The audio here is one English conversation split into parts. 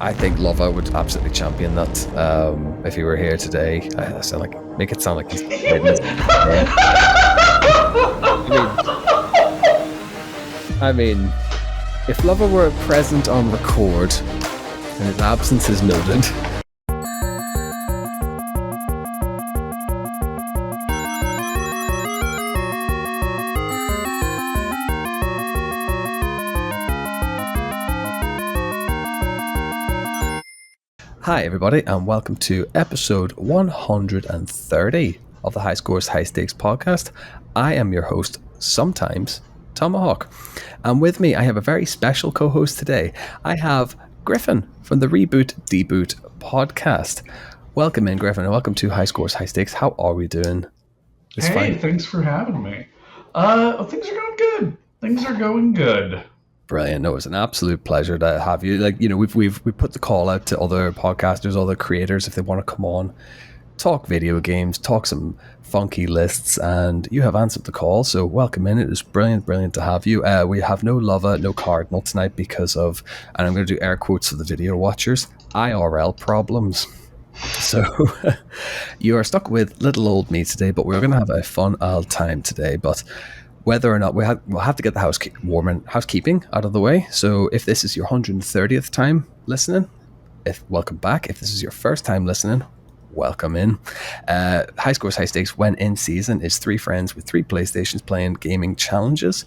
I think Luvva would absolutely champion that if he were here today. Make it sound like he's waiting. I mean, if Luvva were present on record and his absence is noted. Hi everybody, and welcome to episode 130 of the High Scores High Stakes podcast. I am your host, sometimes Tomahawk, and with me I have a very special co-host today. I have Griffin from the Reboot Deboot podcast. Welcome in, Griffin, and welcome to High Scores High Stakes. How are we doing? Thanks for having me. Things are going good. Things are going good. Brilliant. No, it's an absolute pleasure to have you. We've put the call out to other podcasters, other creators, if they want to come on, talk video games, talk some funky lists, and you have answered the call. So welcome in. It is brilliant to have you. We have no Luvva, no Cardinal tonight because of, and I'm going to do air quotes for the video watchers, IRL problems. So you are stuck with little old me today, but we're going to have a fun old time today. But whether or not we'll have to get the housekeeping out of the way. So if this is your 130th time listening, welcome back. If this is your first time listening, welcome in. High Scores High Stakes, when in season, is three friends with three PlayStations playing gaming challenges.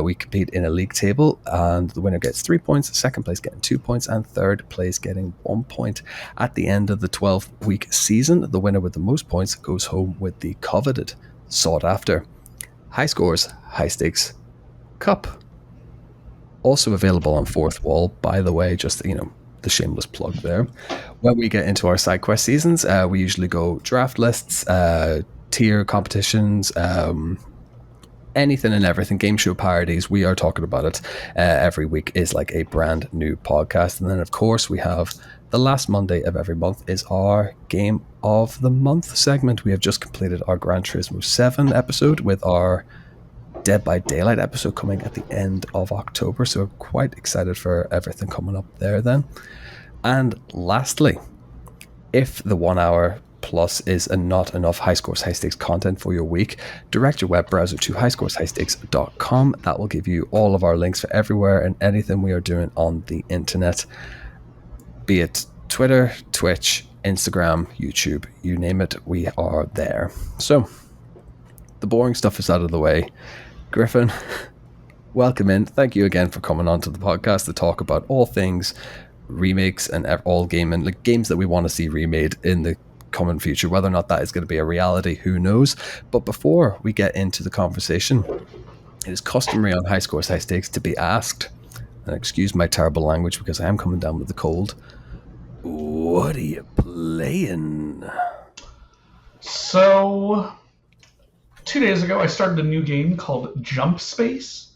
We compete in a league table, and the winner gets 3 points, second place getting 2 points, and third place getting 1 point. At the end of the 12-week season, the winner with the most points goes home with the coveted, sought after High Scores High Stakes Cup. Also available on Fourth Wall, by the way, just the shameless plug there. When we get into our side quest seasons, we usually go draft lists, tier competitions, anything and everything, game show parodies. We are talking about it every week. Is like a brand new podcast. And then of course we have the last Monday of every month is our Game of the Month segment. We have just completed our Gran Turismo 7 episode with our Dead by Daylight episode coming at the end of October. So we're quite excited for everything coming up there then. And lastly, if the 1 hour plus is not enough High Scores High Stakes content for your week, direct your web browser to highscoreshighstakes.com. That will give you all of our links for everywhere and anything we are doing on the internet. Be it Twitter, Twitch, Instagram, YouTube, you name it, we are there. So, the boring stuff is out of the way. Griffin, welcome in. Thank you again for coming onto the podcast to talk about all things remakes and all gaming, like games that we want to see remade in the coming future. Whether or not that is going to be a reality, who knows? But before we get into the conversation, it is customary on High Scores High Stakes to be asked, and excuse my terrible language because I am coming down with the cold, what are you playing? So, 2 days ago, I started a new game called Jump Space.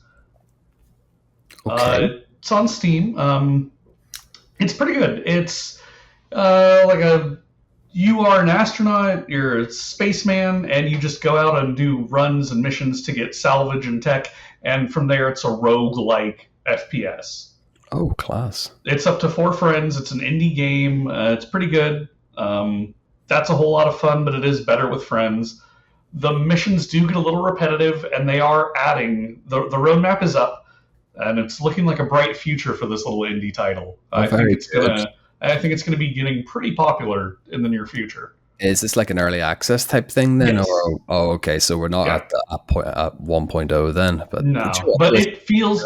Okay. It's on Steam. It's pretty good. It's you are an astronaut, you're a spaceman, and you just go out and do runs and missions to get salvage and tech, and from there it's a rogue-like FPS. Oh, class. It's up to 4 friends. It's an indie game. It's pretty good. That's a whole lot of fun, but it is better with friends. The missions do get a little repetitive, and they are adding. The roadmap is up, and it's looking like a bright future for this little indie title. I think it's gonna be getting pretty popular in the near future. Is this like an early access type thing then? Yes. Okay, so we're not at 1.0 then. But no, but it feels...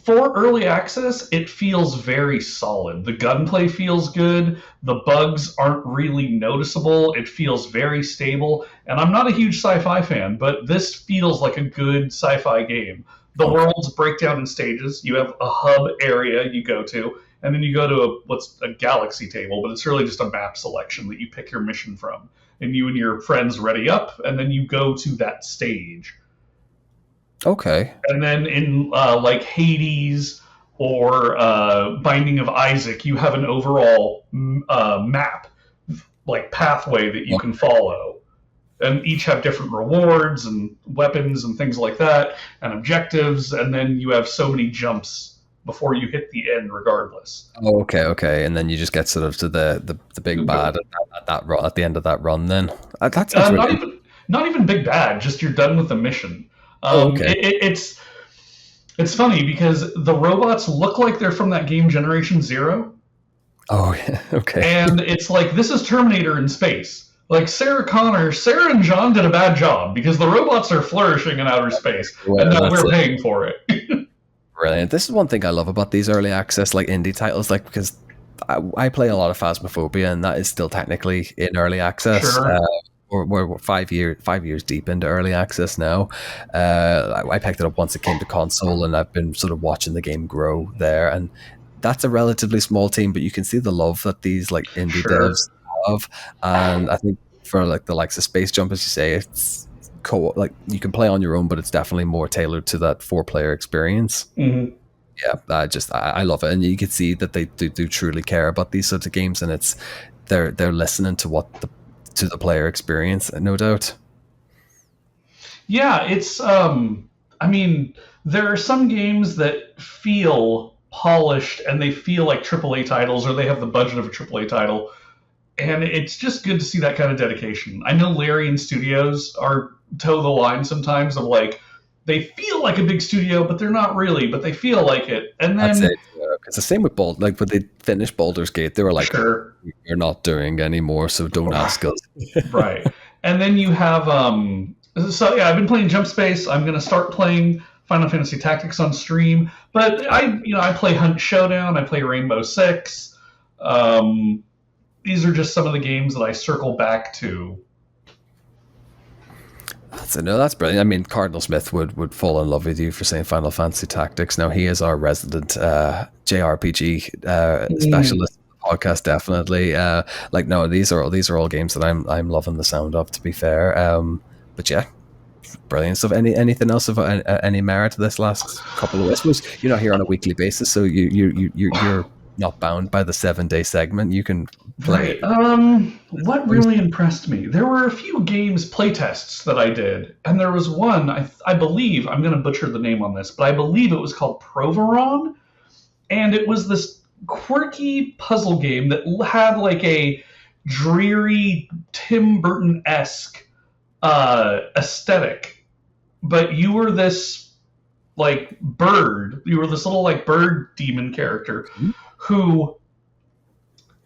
For early access, it feels very solid. The gunplay feels good. The bugs aren't really noticeable. It feels very stable. And I'm not a huge sci-fi fan, but this feels like a good sci-fi game. The worlds break down in stages. You have a hub area you go to, and then you go to what's a galaxy table, but it's really just a map selection that you pick your mission from. And you and your friends ready up, and then you go to that stage. Okay. And then in like Hades or Binding of Isaac, you have an overall map, like pathway that you can follow. And each have different rewards and weapons and things like that, and objectives, and then you have so many jumps before you hit the end, regardless. Oh, okay, and then you just get sort of to the big bad at that run, at the end of that run. Then that sounds Not really. even big bad. Just you're done with the mission. Oh, okay. It's funny because the robots look like they're from that game Generation Zero. Oh, yeah. Okay. And it's like, this is Terminator in space. Like Sarah and John did a bad job because the robots are flourishing in outer space, and now we're paying for it. Brilliant. This is one thing I love about these early access like indie titles, like because I play a lot of Phasmophobia, and that is still technically in early access. Sure. We're 5 years deep into early access now. I picked it up once it came to console, and I've been sort of watching the game grow there. And that's a relatively small team, but you can see the love that these like indie devs have. And I think for like the likes of Space Jump, as you say, it's like you can play on your own, but it's definitely more tailored to that 4-player experience. Mm-hmm. Yeah, I love it, and you can see that they do truly care about these sorts of games, and they're listening to the player experience, no doubt. Yeah, it's I mean, there are some games that feel polished and they feel like AAA titles, or they have the budget of a AAA title, and it's just good to see that kind of dedication. I know Larian Studios are toe the line sometimes of like, they feel like a big studio, but they're not really, but they feel like it. And then That's it. It's the same with like when they finished Baldur's Gate, they were like, sure, "You're not doing anymore, so don't ask us." right. And then you have so yeah, I've been playing Jump Space. I'm going to start playing Final Fantasy Tactics on stream, but I play Hunt Showdown, I play Rainbow Six. These are just some of the games that I circle back to. That's brilliant. I mean, Cardinal Smith would fall in love with you for saying Final Fantasy Tactics. Now he is our resident JRPG specialist podcast, definitely. Like no, these are all games that I'm loving the sound of. To be fair, but yeah, brilliant stuff. Anything else of any merit to this last couple of weeks? You're not here on a weekly basis, so you're not bound by the 7-day segment. You can play. Right. What really impressed me? There were a few games playtests that I did, and there was one I believe, I'm going to butcher the name on this, but I believe it was called Proveron, and it was this quirky puzzle game that had like a dreary Tim Burton-esque aesthetic, but you were this like bird. You were this little like bird demon character who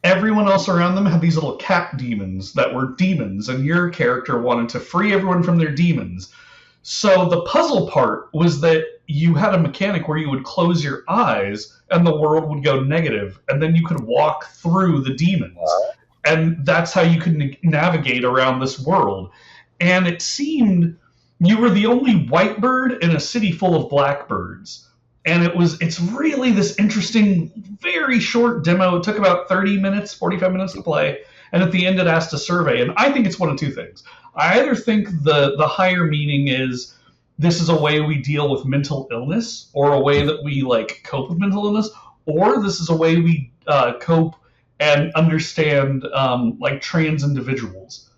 everyone else around them had these little cat demons that were demons, and your character wanted to free everyone from their demons. So the puzzle part was that you had a mechanic where you would close your eyes and the world would go negative, and then you could walk through the demons. And that's how you could navigate around this world. And it seemed you were the only white bird in a city full of blackbirds. And it's really this interesting, very short demo. It took about 30 minutes, 45 minutes to play. And at the end, it asked a survey. And I think it's one of two things. I either think the higher meaning is this is a way we deal with mental illness, or a way that we like cope with mental illness, or this is a way we cope and understand like trans individuals.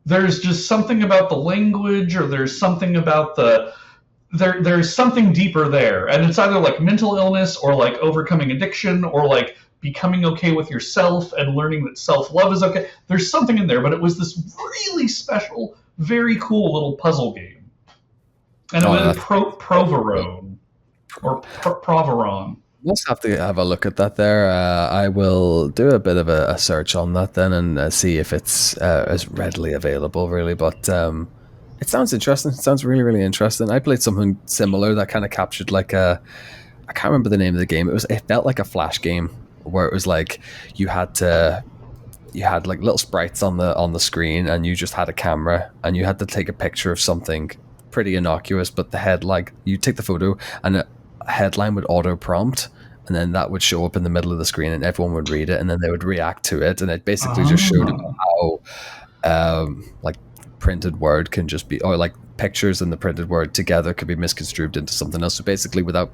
There's just something about the language, or there's something about there's something deeper there, and it's either like mental illness, or like overcoming addiction, or like becoming okay with yourself and learning that self-love is okay. There's something in there, but it was this really special, very cool little puzzle game, and it was Proveron or Proveron. We'll have to have a look at that there. I will do a bit of a search on that then, and see if it's as readily available, really. But it sounds interesting. It sounds really, really interesting. I played something similar that kind of captured like I can't remember the name of the game. It felt like a Flash game where it was like you had like little sprites on the screen, and you just had a camera, and you had to take a picture of something pretty innocuous, but you take the photo, and a headline would auto prompt, and then that would show up in the middle of the screen, and everyone would read it, and then they would react to it, and it basically just showed how like printed word can just be, or like pictures and the printed word together could be misconstrued into something else. So basically, without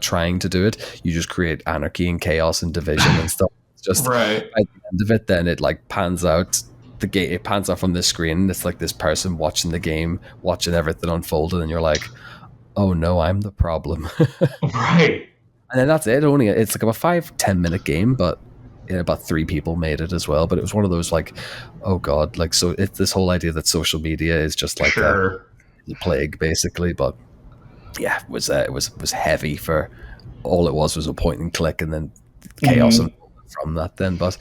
trying to do it, you just create anarchy and chaos and division and stuff. It's just right at the end of it, then it like pans out from this screen, and it's like this person watching the game, watching everything unfold, and you're like, oh no, I'm the problem. Right. And then that's it. Only it's like about 5-10 minute game, but about 3 people made it as well. But it was one of those like, oh god, like so. It's this whole idea that social media is just like Sure. a plague, basically. But yeah, it was heavy for all it was a point and click, and then chaos Mm-hmm. from that. Then, but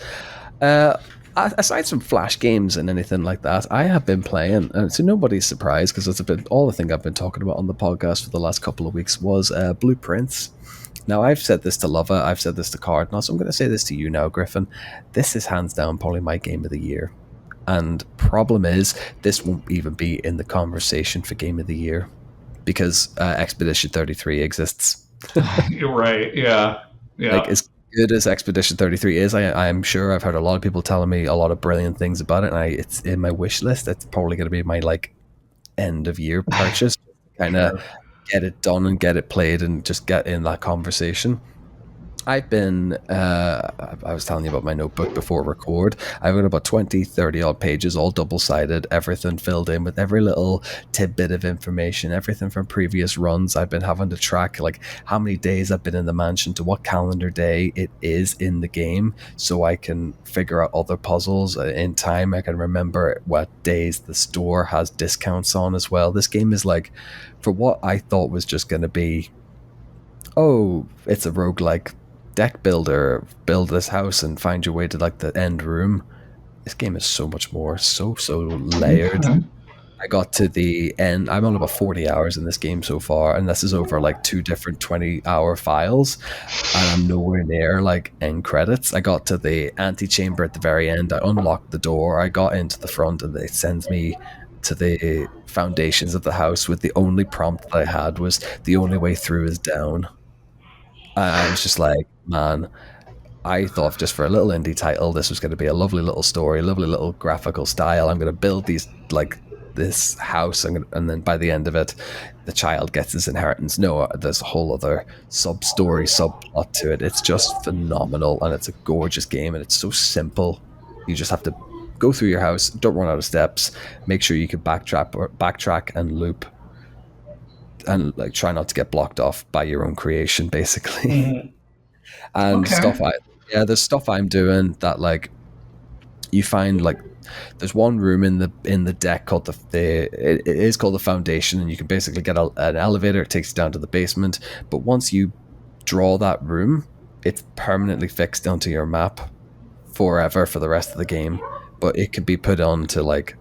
uh, aside from Flash games and anything like that, I have been playing, and to nobody's surprise, because it's been all the thing I've been talking about on the podcast for the last couple of weeks was Blueprints. Now, I've said this to Luvva, I've said this to Cardinal, so I'm going to say this to you now, Griffin. This is hands down probably my game of the year. And problem is, this won't even be in the conversation for game of the year because Expedition 33 exists. You're right. Yeah. Like, Yeah. as good as Expedition 33 is, I'm sure I've heard a lot of people telling me a lot of brilliant things about it, and it's in my wish list. It's probably going to be my like end of year purchase, kind of Sure. get it done and get it played and just get in that conversation. I've been, I was telling you about my notebook before record. I've got about 20, 30 odd pages, all double sided, everything filled in with every little tidbit of information, everything from previous runs. I've been having to track like how many days I've been in the mansion to what calendar day it is in the game so I can figure out other puzzles in time. I can remember what days the store has discounts on as well. This game is like, for what I thought was just going to be, oh, it's a roguelike deck builder, build this house and find your way to like the end room. This game is so much more, so layered. Okay. I got to the end. I'm on about 40 hours in this game so far, and this is over like 2 different 20-hour files, and I'm nowhere near like end credits. I got to the antechamber at the very end. I unlocked the door. I got into the front, and it sends me to the foundations of the house with the only prompt that I had was the only way through is down. I was just like, man, I thought just for a little indie title, this was going to be a lovely little story, lovely little graphical style. I'm going to build these like this house, and then by the end of it, the child gets his inheritance. No, there's a whole other sub story, subplot to it. It's just phenomenal, and it's a gorgeous game, and it's so simple. You just have to go through your house, don't run out of steps, make sure you can backtrack and loop, and like try not to get blocked off by your own creation, basically. Mm-hmm. And Okay. there's stuff I'm doing that like you find like there's one room in the deck called it is called the foundation, and you can basically get an elevator. It takes you down to the basement, but once you draw that room, it's permanently fixed onto your map forever for the rest of the game. But it can be put on to like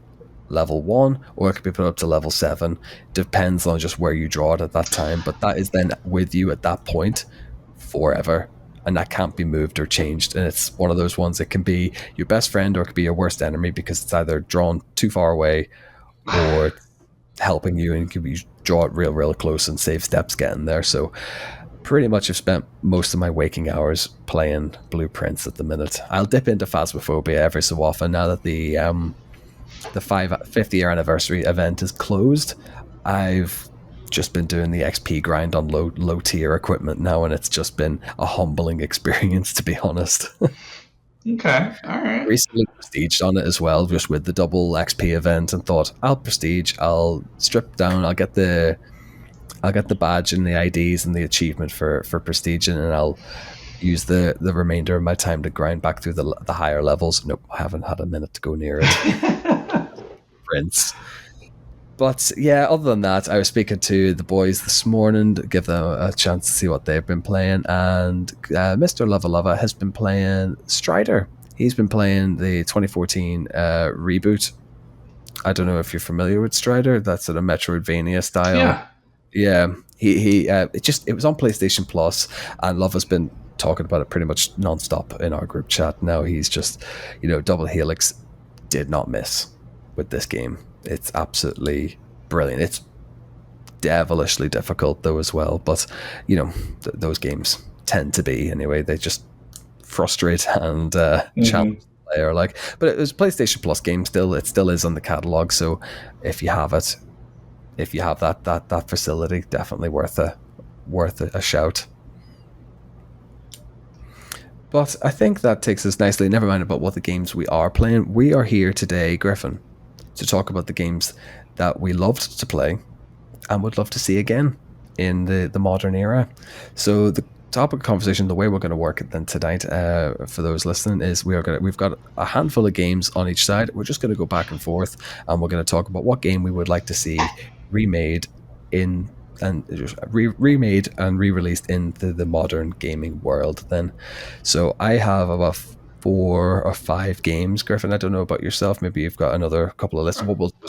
level 1 or it could be put up to level 7, depends on just where you draw it at that time, but that is then with you at that point forever, and that can't be moved or changed. And it's one of those ones that can be your best friend or it could be your worst enemy because it's either drawn too far away or it's helping you, and you draw it real close and save steps getting there. So pretty much have spent most of my waking hours playing Blueprints at the minute. I'll dip into Phasmophobia every so often now that the 50th year anniversary event is closed. I've just been doing the XP grind on low tier equipment now, and it's just been a humbling experience, to be honest. Okay. All right. Recently prestiged on it as well, just with the double XP event, and thought I'll prestige, I'll strip down, I'll get the badge and the IDs and the achievement for prestige, and I'll use the remainder of my time to grind back through the higher levels. Nope, I haven't had a minute to go near it. Prince. But yeah, other than that, I was speaking to the boys this morning to give them a chance to see what they've been playing, and Mr. Luvva Luvva has been playing Strider. He's been playing the 2014 reboot. I don't know if you're familiar with Strider. That's in a Metroidvania style. Yeah. Yeah, it was on PlayStation Plus, and Love has been talking about it pretty much nonstop in our group chat. Now he's just, Double Helix did not miss with this game. It's absolutely brilliant. It's devilishly difficult though as well, but those games tend to be anyway. They just frustrate and challenge the player. Like, but it was a PlayStation Plus game still. It still is on the catalog. So if you have it, if you have that facility, definitely worth a shout. But I think that takes us nicely. Never mind about what the games we are playing. We are here today, Griffin, to talk about the games that we loved to play and would love to see again in the modern era. So the topic of conversation, the way we're going to work it then tonight, for those listening, is we've got a handful of games on each side. We're just going to go back and forth, and we're going to talk about what game we would like to see remade in and remade and re-released into the modern gaming world. Then, so I have about 4 or 5 games, Griffin. I don't know about yourself. Maybe you've got another couple of lists.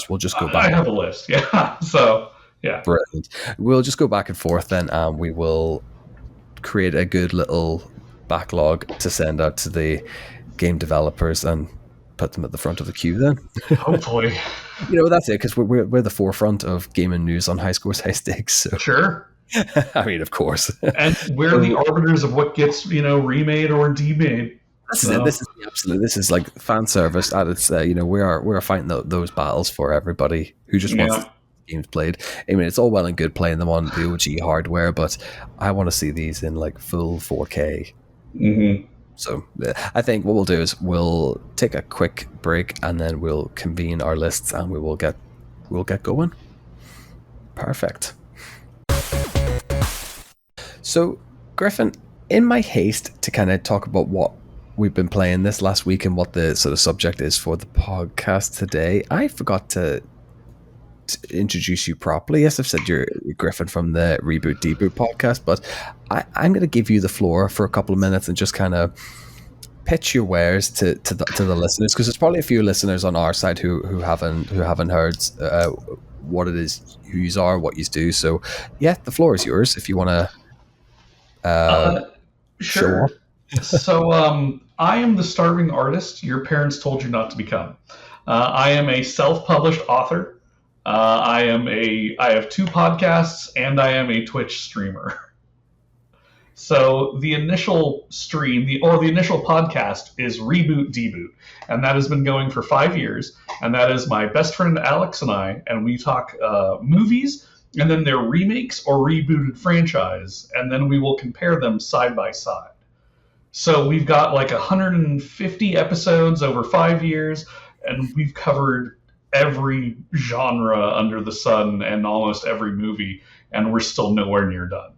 We'll just go back. I have a list. Yeah. So yeah. Brilliant. We'll just go back and forth then, and we will create a good little backlog to send out to the game developers and put them at the front of the queue then. Hopefully. That's it, because we're the forefront of gaming news on High Scores, High Stakes. So. Sure. I mean, of course. And we're the arbiters of what gets, remade or demade. This is like fan service at its, we're fighting those battles for everybody who just wants games played. I mean, it's all well and good playing them on the OG hardware, but I want to see these in like full 4K. Mm-hmm. So I think what we'll do is we'll take a quick break, and then we'll convene our lists, and we'll get going. Perfect. So, Griffin, in my haste to kind of talk about what we've been playing this last week and what the sort of subject is for the podcast today, I forgot to introduce you properly. Yes, I've said you're Griffin from the Reboot Deboot podcast, but I'm going to give you the floor for a couple of minutes and just kind of pitch your wares to the listeners, because there's probably a few listeners on our side who haven't heard what it is you are, what you do. So yeah, the floor is yours if you want to. Sure. So I am the starving artist your parents told you not to become. I am a self-published author. I have 2 podcasts, and I am a Twitch streamer. So the initial stream, the initial podcast is Reboot Deboot, and that has been going for 5 years. And that is my best friend Alex and I, and we talk movies, and then their remakes or rebooted franchise, and then we will compare them side by side. So we've got like 150 episodes over 5 years, and we've covered every genre under the sun and almost every movie, and we're still nowhere near done.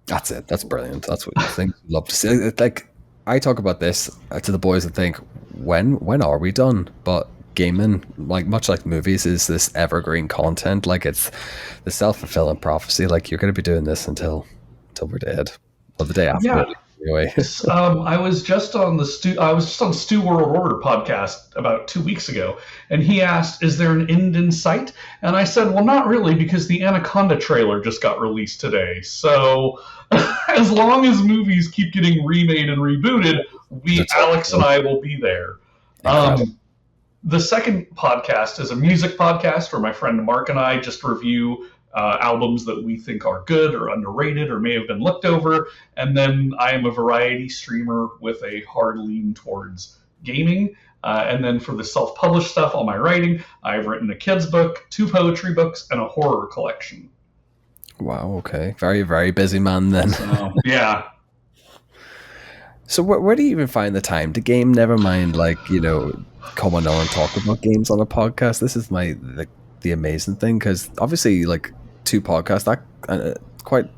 That's it. That's brilliant. That's what you think. Love to see. It's like, I talk about this to the boys and think, when are we done? But gaming, like much like movies, is this evergreen content. Like, it's the self-fulfilling prophecy. Like, you're going to be doing this until we're dead, or the day after. Yeah. Anyway. I was just on Stu World Order podcast about 2 weeks ago, and he asked, "Is there an end in sight?" And I said, "Well, not really, because the Anaconda trailer just got released today. So, as long as movies keep getting remade and rebooted, Alex and I will be there." The second podcast is a music podcast where my friend Mark and I just review albums that we think are good or underrated or may have been looked over. And then I am a variety streamer with a hard lean towards gaming. And then for the self-published stuff, all my writing, I've written a kid's book, 2 poetry books, and a horror collection. Wow, okay. Very, very busy man then. Yeah. So where do you even find the time to game? Never mind, coming on and talk about games on a podcast. This is the amazing thing, because obviously, 2 podcasts, that quite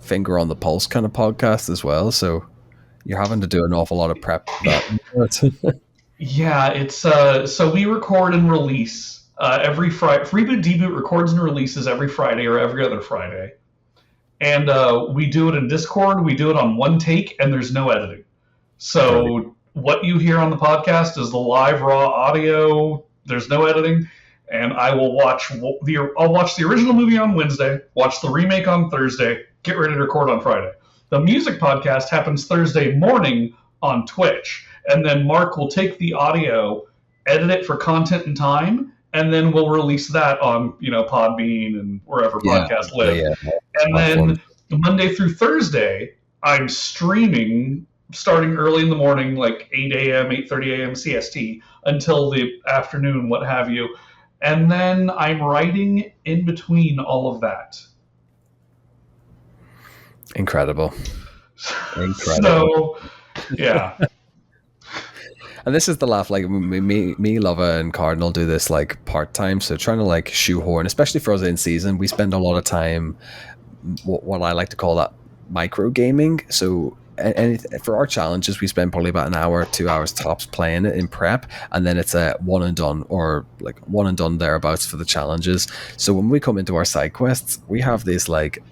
finger on the pulse kind of podcast as well. So you're having to do an awful lot of prep for that. Yeah, it's so we record and release every Friday. Reboot Deboot records and releases every Friday or every other Friday, and we do it in Discord. We do it on one take, and there's no editing. So what you hear on the podcast is the live raw audio. There's no editing. And I will watch the original movie on Wednesday, watch the remake on Thursday, get ready to record on Friday. The music podcast happens Thursday morning on Twitch, and then Mark will take the audio, edit it for content and time, and then we'll release that on Podbean and wherever podcasts live. Yeah. And then Monday through Thursday, I'm streaming starting early in the morning, like 8 a.m., 8:30 a.m. CST, until the afternoon, what have you. And then I'm writing in between all of that. Incredible. So, yeah. And this is the laugh. Like me, Luvva, and Cardinal do this part time. So trying to shoehorn, especially for us in season, we spend a lot of time. What I like to call that micro gaming. So and for our challenges, we spend probably about an hour, 2 hours tops playing it in prep, and then it's a one and done, or like one and done thereabouts for the challenges. So when we come into our side quests, we have this like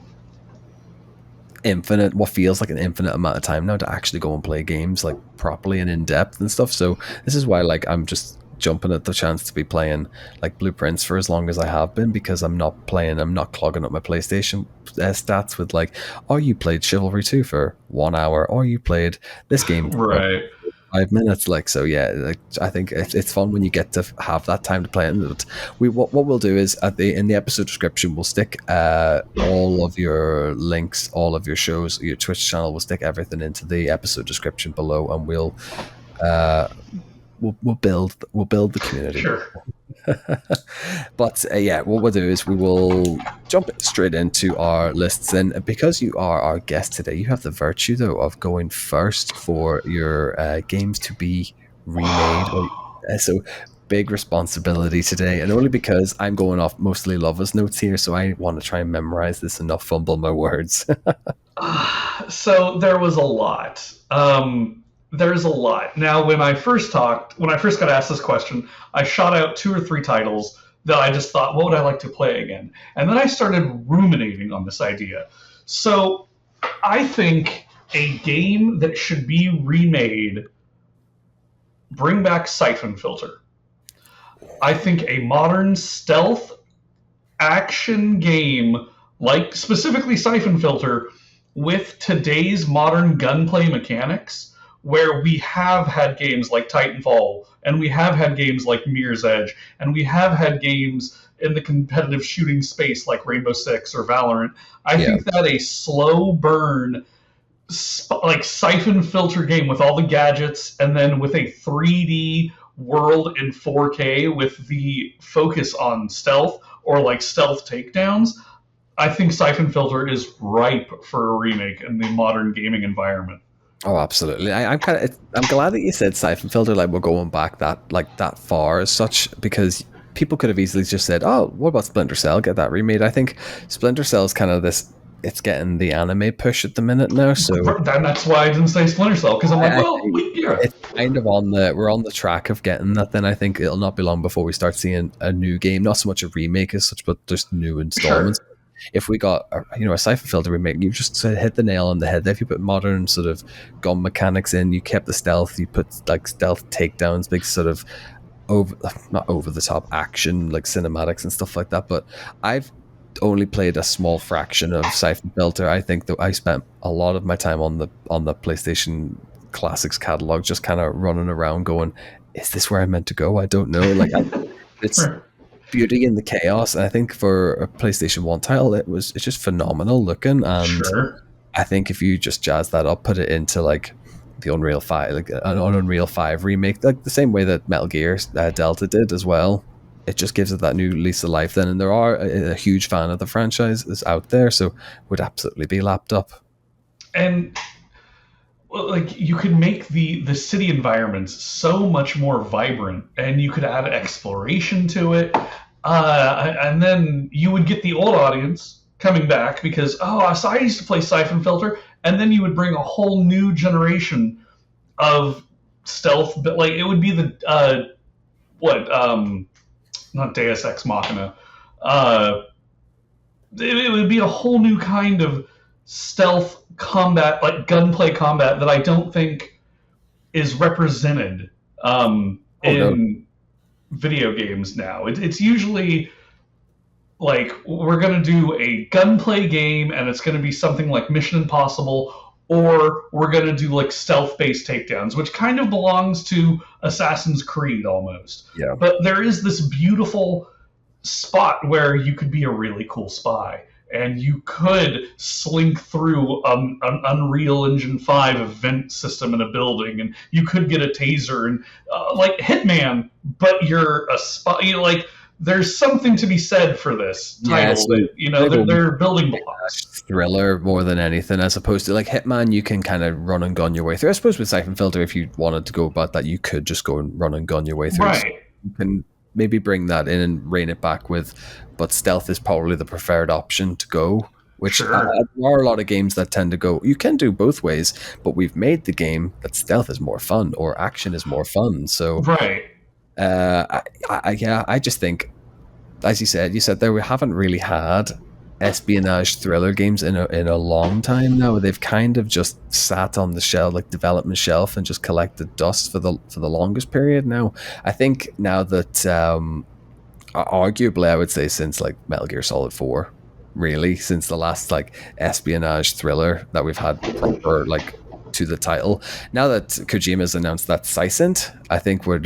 infinite, what feels like an infinite amount of time now to actually go and play games like properly and in depth and stuff. So this is why like I'm just jumping at the chance to be playing like Blueprints for as long as I have been, because I'm not clogging up my PlayStation stats with like, oh, you played Chivalry 2 for 1 hour, or you played this game for Right. 5 minutes. Like, so yeah, like I think it's fun when you get to have that time to play it. But what we'll do is in the episode description we'll stick all of your links, all of your shows, your Twitch channel. We'll stick everything into the episode description below, and we'll build the community. Sure. But yeah, what we'll do is we will jump straight into our lists. And because you are our guest today, you have the virtue though of going first for your games to be remade. So big responsibility today, and only because I'm going off mostly Luvva's notes here, so I want to try and memorize this and not fumble my words. So there was a lot. There's a lot. Now, when I first got asked this question, I shot out 2 or 3 titles that I just thought, what would I like to play again? And then I started ruminating on this idea. So I think a game that should be remade, bring back Siphon Filter. I think a modern stealth action game, like specifically Siphon Filter, with today's modern gunplay mechanics, where we have had games like Titanfall, and we have had games like Mirror's Edge, and we have had games in the competitive shooting space like Rainbow Six or Valorant. I think that a slow burn, like Siphon Filter game with all the gadgets, and then with a 3D world in 4K with the focus on stealth or like stealth takedowns, I think Siphon Filter is ripe for a remake in the modern gaming environment. Oh, absolutely. I'm glad that you said Siphon Filter. Like, we're going back that far as such, because people could have easily just said, "Oh, what about Splinter Cell? Get that remade." I think Splinter Cell is kind of this. It's getting the anime push at the minute now, so that's why I didn't say Splinter Cell, because I'm like, it's kind of we're on the track of getting that. Then I think it'll not be long before we start seeing a new game, not so much a remake as such, but just new installments. Sure. If we got a Siphon Filter remake, you just hit the nail on the head. If you put modern sort of gun mechanics in, you kept the stealth, you put like stealth takedowns, big sort of not over the top action like cinematics and stuff like that. But I've only played a small fraction of Siphon Filter. I think that I spent a lot of my time on the PlayStation Classics catalog, just kind of running around going, is this where I meant to go? I don't know. Like it's beauty in the chaos, and I think for a PlayStation 1 title, it's just phenomenal looking. And sure. I think if you just jazz that up, put it into like the Unreal 5, like an Unreal 5 remake, like the same way that Metal Gear Delta did as well, it just gives it that new lease of life then. And there are a huge fan of the franchise is out there, so would absolutely be lapped up. And like, you could make the city environments so much more vibrant, and you could add exploration to it, and then you would get the old audience coming back because, so I used to play Siphon Filter, and then you would bring a whole new generation of stealth, but like it would be the not Deus Ex Machina, it would be a whole new kind of stealth combat, like gunplay combat, that I don't think is represented in video games now. It's usually like, we're going to do a gunplay game and it's going to be something like Mission Impossible, or we're going to do like stealth-based takedowns, which kind of belongs to Assassin's Creed almost. Yeah. But there is this beautiful spot where you could be a really cool spy, and you could slink through an Unreal Engine 5 event system in a building, and you could get a taser, and like Hitman, but you're a spy. Like, there's something to be said for this title. They're building blocks. Thriller more than anything, as opposed to like Hitman, you can kind of run and gun your way through. I suppose with Siphon Filter, if you wanted to go about that, you could just go and run and gun your way through. Right. So you can maybe bring that in and rein it back with, but stealth is probably the preferred option to go which Sure. there are a lot of games that tend to go, you can do both ways, but we've made the game that stealth is more fun or action is more fun. So, Right. I just think, as you said there, we haven't really had espionage thriller games in a long time now. They've kind of just sat on the shelf, like development shelf, and just collected dust for the longest period. Now, I think now that arguably, I would say since like Metal Gear Solid 4, really, since the last like espionage thriller that we've had proper like to the title. Now that Kojima's announced that Sysint, I think we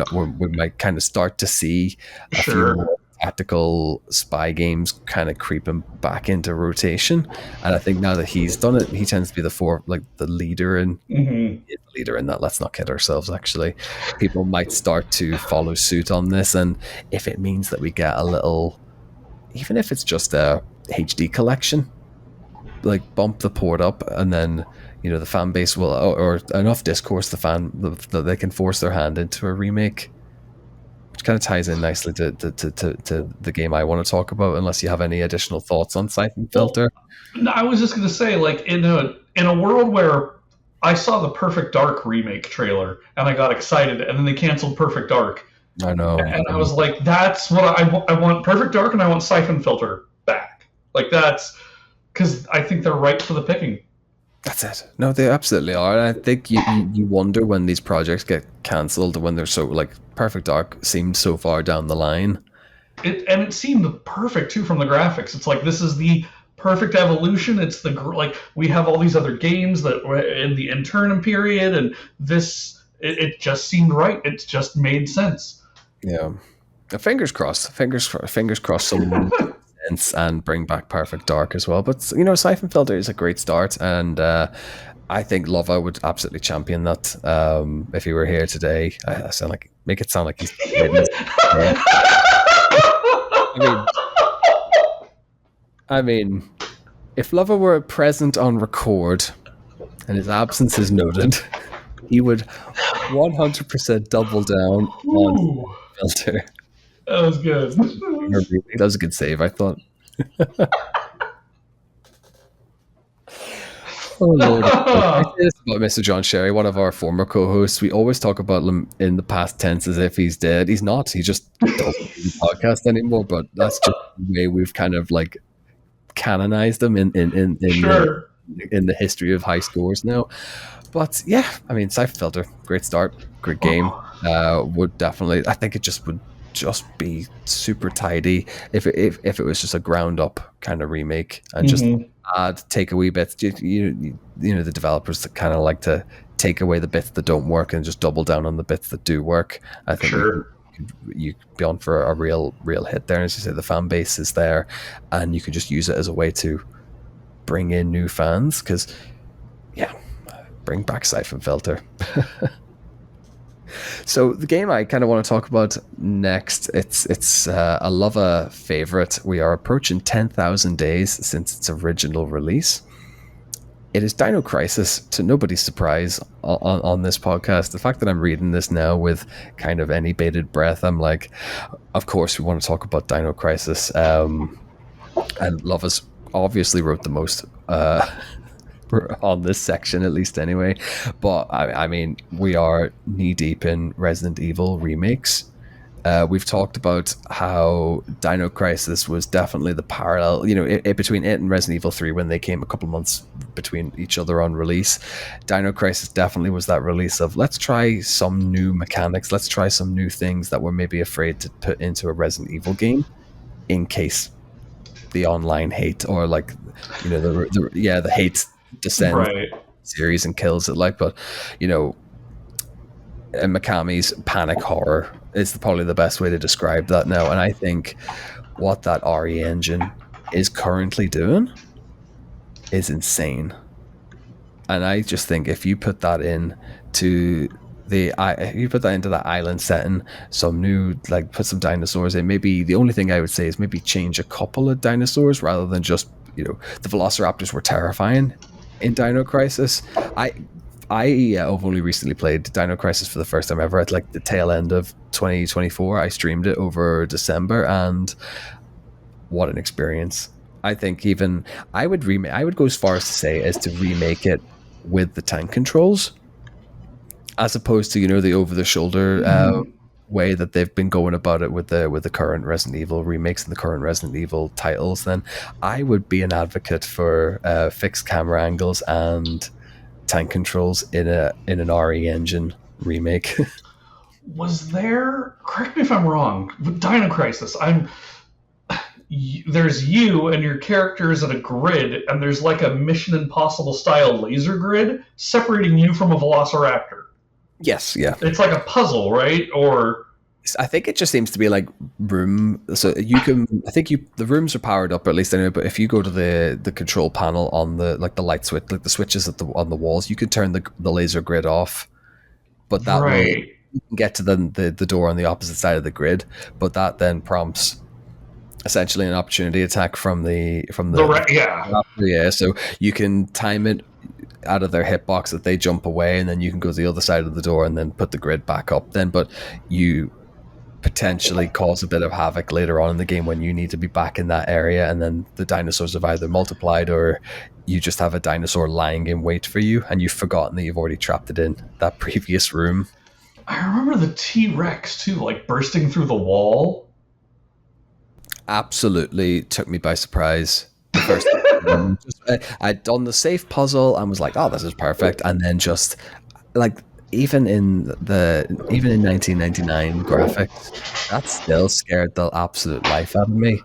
might kind of start to see a few Sure. more tactical spy games kind of creeping back into rotation. And I think now that he's done it, he tends to be the leader in Hmm. that. Let's not kid ourselves. Actually, people might start to follow suit on this, and if it means that we get a little, even if it's just a HD collection, like bump the port up, and then the fan base will, or enough discourse, that they can force their hand into a remake, which kind of ties in nicely to the game I want to talk about. Unless you have any additional thoughts on Siphon Well, Filter. no, I was just gonna say, like in a world where I saw the Perfect Dark remake trailer and I got excited, and then they canceled Perfect Dark, I know. and I was like, that's what I want Perfect Dark, and I want Siphon Filter back. Like that's because I think they're ripe for the picking. That's it. No, they absolutely are. And I think you wonder when these projects get cancelled, when they're so like Perfect Dark seemed so far down the line. It seemed perfect too from the graphics. It's like this is the perfect evolution. It's like we have all these other games that were in the interim period, and it just seemed right. It just made sense. Yeah. Fingers crossed. Fingers crossed. Someone sense and bring back Perfect Dark as well. But Siphon Filter is a great start, and I think Luvva would absolutely champion that if he were here today. I make it sound like he's. I mean, if Luvva were present on record and his absence is noted, he would 100% double down on Filter. That was good. That was a good save, I thought. Oh Lord! I say this about Mr. John Sherry, one of our former co-hosts. We always talk about him in the past tense as if he's dead. He's not. He just doesn't do the podcast anymore. But that's just the way we've kind of like canonized him in Sure. in the history of high scores now. But yeah, I mean, Siphon Filter, great start, great game. Would definitely. I think it would just be super tidy if it was just a ground up kind of remake and just take a wee bit. The developers that kind of like to take away the bits that don't work and just double down on the bits that do work. I think you could be on for a real hit there. And as you say, the fan base is there, and you can just use it as a way to bring in new fans. Because bring back Siphon Filter. So the game I kind of want to talk about next, it's a Luvva favorite. We are approaching 10,000 days since its original release. It is Dino Crisis, to nobody's surprise on this podcast. The fact that I'm reading this now with kind of any bated breath, I'm like, of course we want to talk about Dino Crisis. And Luvva's obviously wrote the most on this section, at least anyway. But I mean, we are knee deep in Resident Evil remakes. We've talked about how Dino Crisis was definitely the parallel, between it and Resident Evil 3 when they came a couple months between each other on release. Dino Crisis definitely was that release of let's try some new mechanics, let's try some new things that we're maybe afraid to put into a Resident Evil game in case the online hate or like, the hate descends series and kills it. Like, but Mikami's panic horror is probably the best way to describe that now. And I think what that RE engine is currently doing is insane. And I just think if you put that into that island setting, some new, like, put some dinosaurs in, maybe the only thing I would say is maybe change a couple of dinosaurs rather than just, the Velociraptors were terrifying in Dino Crisis. I have only recently played Dino Crisis for the first time ever at like the tail end of 2024. I streamed it over December, and what an experience. I think even I would remake. I would go as far as to say as to remake it with the tank controls, as opposed to the over the shoulder way that they've been going about it with the current Resident Evil remakes and the current Resident Evil titles. Then I would be an advocate for fixed camera angles and tank controls in an RE engine remake. Was there? Correct me if I'm wrong. With Dino Crisis, there's you and your characters at a grid, and there's like a Mission Impossible style laser grid separating you from a Velociraptor. Yes, yeah. It's like a puzzle, right? Or I think it just seems to be like room. So you can, I think the rooms are powered up, or at least anyway. But if you go to the control panel on the light switch, like the switches on the walls, you can turn the laser grid off. But that way you can get to the door on the opposite side of the grid. But that then prompts essentially an opportunity attack from the yeah. So you can time it out of their hitbox that they jump away, and then you can go to the other side of the door and then put the grid back up. Then, but you potentially cause a bit of havoc later on in the game when you need to be back in that area, and then the dinosaurs have either multiplied or you just have a dinosaur lying in wait for you, and you've forgotten that you've already trapped it in that previous room. I remember the T-Rex too, like bursting through the wall. Absolutely took me by surprise. The first time. I'd done the safe puzzle and was like, "Oh, this is perfect," and then just like even in 1999 graphics, that still scared the absolute life out of me.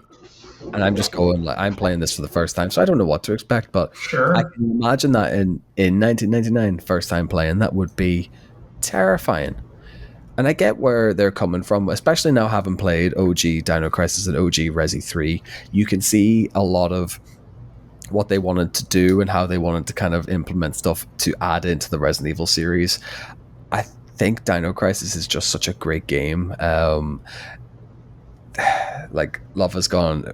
And I'm just going like, I'm playing this for the first time, so I don't know what to expect. But sure, I can imagine that in 1999, first time playing, that would be terrifying. And I get where they're coming from, especially now having played OG Dino Crisis and OG Resi 3. You can see a lot of what they wanted to do and how they wanted to kind of implement stuff to add into the Resident Evil series. I think Dino Crisis is just such a great game. Like Luvva's gone.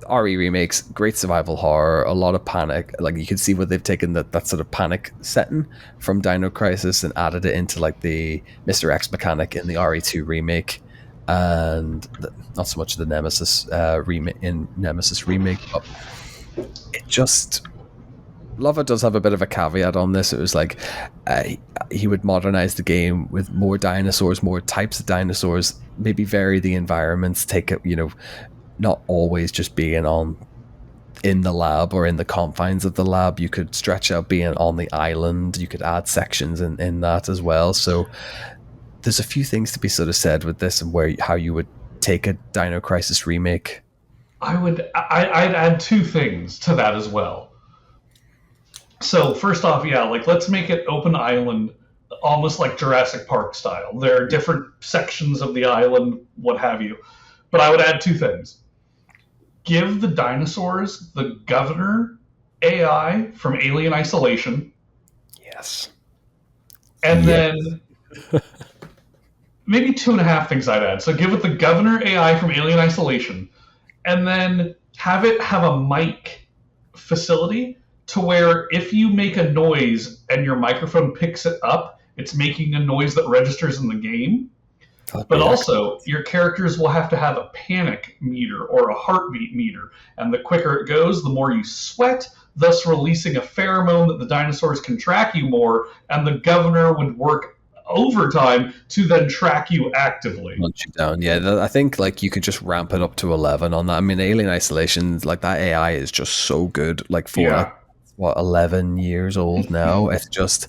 RE remakes, great survival horror, a lot of panic. Like you can see where they've taken that sort of panic setting from Dino Crisis and added it into like the Mr. X mechanic in the RE2 remake, and not so much the Nemesis remake in Nemesis remake, but it just Luvva does have a bit of a caveat on this. It was like he would modernize the game with more dinosaurs, more types of dinosaurs, maybe vary the environments, take it, not always just being in the lab or in the confines of the lab. You could stretch out being on the island. You could add sections in that as well. So there's a few things to be sort of said with this and how you would take a Dino Crisis remake. I'd add two things to that as well. So first off, yeah, like let's make it open island, almost like Jurassic Park style. There are different sections of the island, what have you. But I would add two things. Give the dinosaurs the governor AI from Alien Isolation. Yes. And then maybe 2.5 things I'd add. So give it the governor AI from Alien Isolation, and then have it have a mic facility to where if you make a noise and your microphone picks it up, it's making a noise that registers in the game. But also, your characters will have to have a panic meter or a heartbeat meter. And the quicker it goes, the more you sweat, thus releasing a pheromone that the dinosaurs can track you more, and the governor would work overtime to then track you actively. Hunt you down. Yeah, I think like you could just ramp it up to 11 on that. I mean, Alien Isolation, like that AI is just so good. Like for 11 years old now. It's just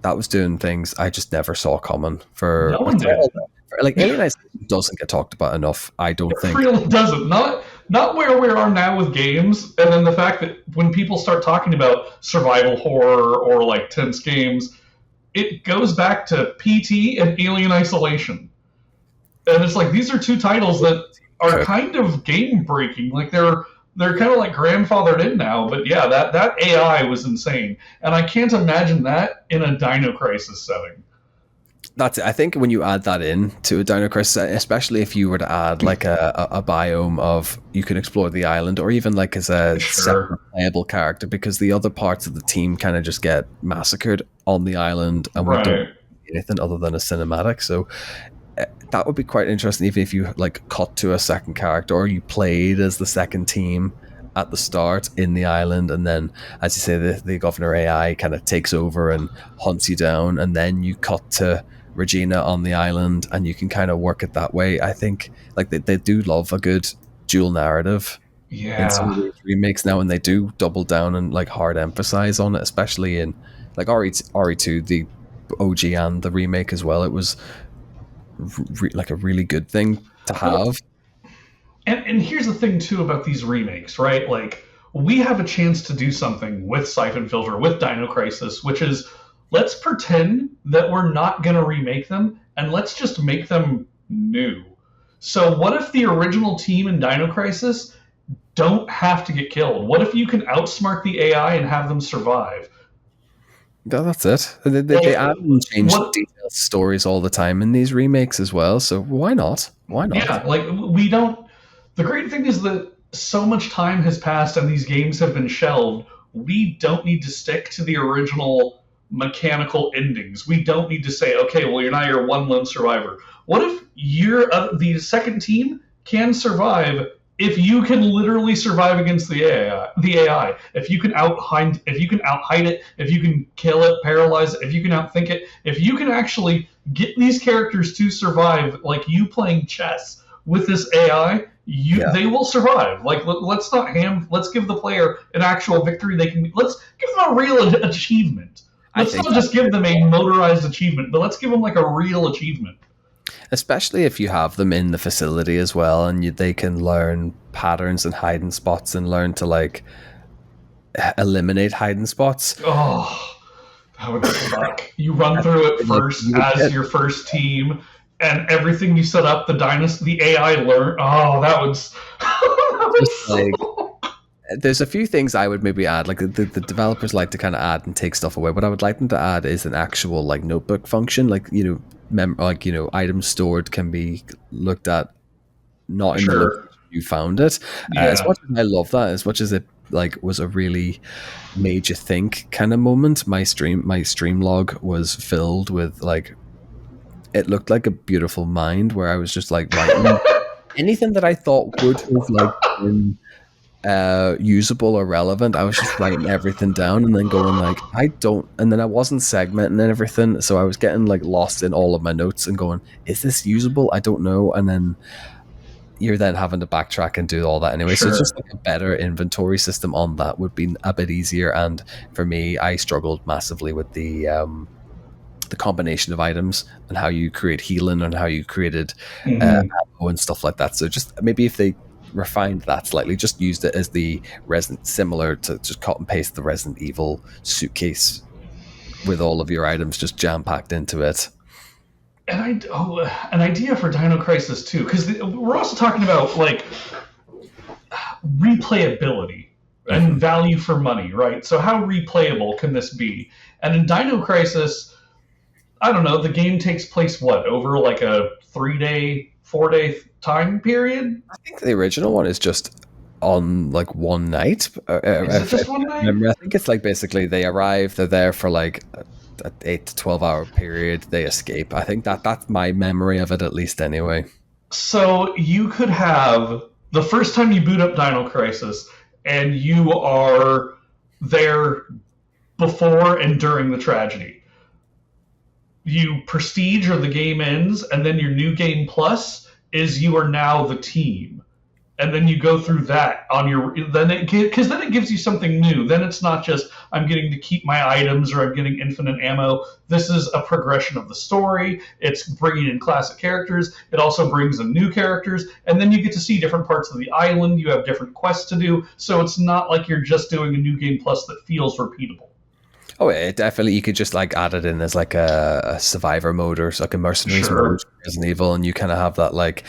that was doing things I just never saw coming. For no one did. Like Alien Isolation doesn't get talked about enough, I don't think. It really doesn't. Not where we are now with games, and then the fact that when people start talking about survival horror or like tense games, it goes back to PT and Alien Isolation. And it's like these are two titles that are kind of game breaking. Like they're kind of like grandfathered in now, but yeah, that AI was insane. And I can't imagine that in a Dino Crisis setting. That's it. I think when you add that in to a Dino Crisis, especially if you were to add like a biome of you can explore the island, or even like as a separate playable character, because the other parts of the team kind of just get massacred on the island and we don't do anything other than a cinematic. So that would be quite interesting, even if you like cut to a second character or you played as the second team at the start in the island, and then, as you say, the governor AI kind of takes over and hunts you down, and then you cut to Regina on the island, and you can kind of work it that way. I think like they do love a good dual narrative in some of Yeah. these remakes now, and they do double down and like hard emphasize on it, especially in like RE2, the OG and the remake as well. It was like a really good thing to Well, have. and here's the thing too about these remakes, right? Like we have a chance to do something with Siphon Filter, with Dino Crisis, which is let's pretend that we're not going to remake them and let's just make them new. So what if the original team in Dino Crisis don't have to get killed? What if you can outsmart the AI and have them survive? Yeah, that's it. They Like add and change what? detailed stories all the time in these remakes as well. So why not? Why not? Yeah, like we don't. The great thing is that so much time has passed and these games have been shelved. We don't need to stick to the original mechanical endings. We don't need to say, okay, well, you're not your one lone survivor. What if you're the second team can survive if you can literally survive against the AI? The AI, if you can out hide it, if you can kill it, paralyze it, if you can outthink it, if you can actually get these characters to survive, like you playing chess with this AI, Yeah, they will survive. Like let's not let's give the player an actual victory. Let's give them a real achievement. I Let's think not that, just give them a motorized achievement, but let's give them like a real achievement. especially if you have them in the facility as well, and they can learn patterns and hiding spots and learn to like eliminate hiding spots. Oh, that would suck. You run through it Like first you would as get your first team, and everything you set up, the AI learn. Oh, that would that would just like so. there's a few things I would maybe add. Like the developers like to kind of add and take stuff away. What I would like them to add is an actual like notebook function. Like items stored can be looked at not in the location Sure. you found it. As Yeah. much as I love that, as much as it like was a really made you think kind of moment, my stream log was filled with like it looked like a beautiful mind where I was just like writing anything that I thought would have like been usable or relevant. I was just writing everything down and then going like I don't, and then I wasn't segmenting everything, so I was getting like lost in all of my notes and going, is this usable? I don't know. And then you're then having to backtrack and do all that anyway. So it's just Sure. like a better inventory system on that would be a bit easier. And for me, I struggled massively with the combination of items and how you create healing and how you created Hmm. ammo and stuff like that. So just maybe if they refined that slightly, just used it as the Resident, similar to just cut and paste the Resident Evil suitcase with all of your items just jam packed into it. An idea for Dino Crisis too, because we're also talking about like replayability and Mm-hmm. value for money, right? So how replayable can this be? And in Dino Crisis, I don't know, the game takes place what over like a 3 day, 4 day time period? I think the original one is just on like one night. Is it If just one I night? remember, I think it's like basically they arrive, they're there for like an 8 to 12 hour period, they escape. I think that's my memory of it, at least anyway. So you could have the first time you boot up Dino Crisis, and you are there before and during the tragedy. You prestige or the game ends, and then your new game plus is you are now the team, and then you go through that on your because then it gives you something new. Then it's not just I'm getting to keep my items or I'm getting infinite ammo. This is a progression of the story. It's bringing in classic characters. It also brings in new characters, and then you get to see different parts of the island. You have different quests to do, so it's not like you're just doing a new game plus that feels repeatable. Oh, it definitely. You could just like add it in as like a survivor mode or like a mercenaries mode, Sure. Resident Evil, and you kind of have that like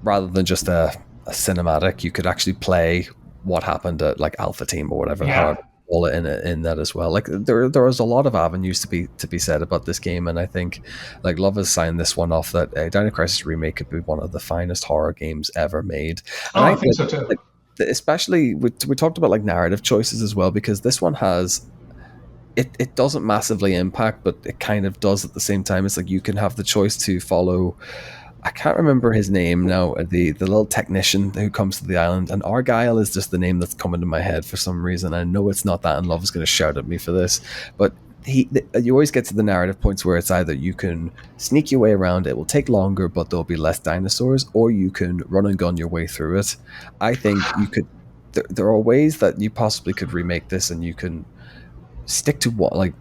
rather than just a cinematic, you could actually play what happened at like Alpha Team or whatever, Yeah. however you call it in that as well. Like there was a lot of avenues to be said about this game, and I think like Love has signed this one off that Dino Crisis Remake could be one of the finest horror games ever made, and Oh, I I think think so too. like especially we talked about like narrative choices as well because this one has it doesn't massively impact, but it kind of does at the same time. It's like you can have the choice to follow I can't remember his name now. The little technician who comes to the island, and Argyle is just the name that's coming to my head for some reason. I know it's not that, and Love is going to shout at me for this, but you always get to the narrative points where it's either you can sneak your way around, it will take longer, but there'll be less dinosaurs, or you can run and gun your way through it. I think you could. There are ways that you possibly could remake this, and you can stick to what like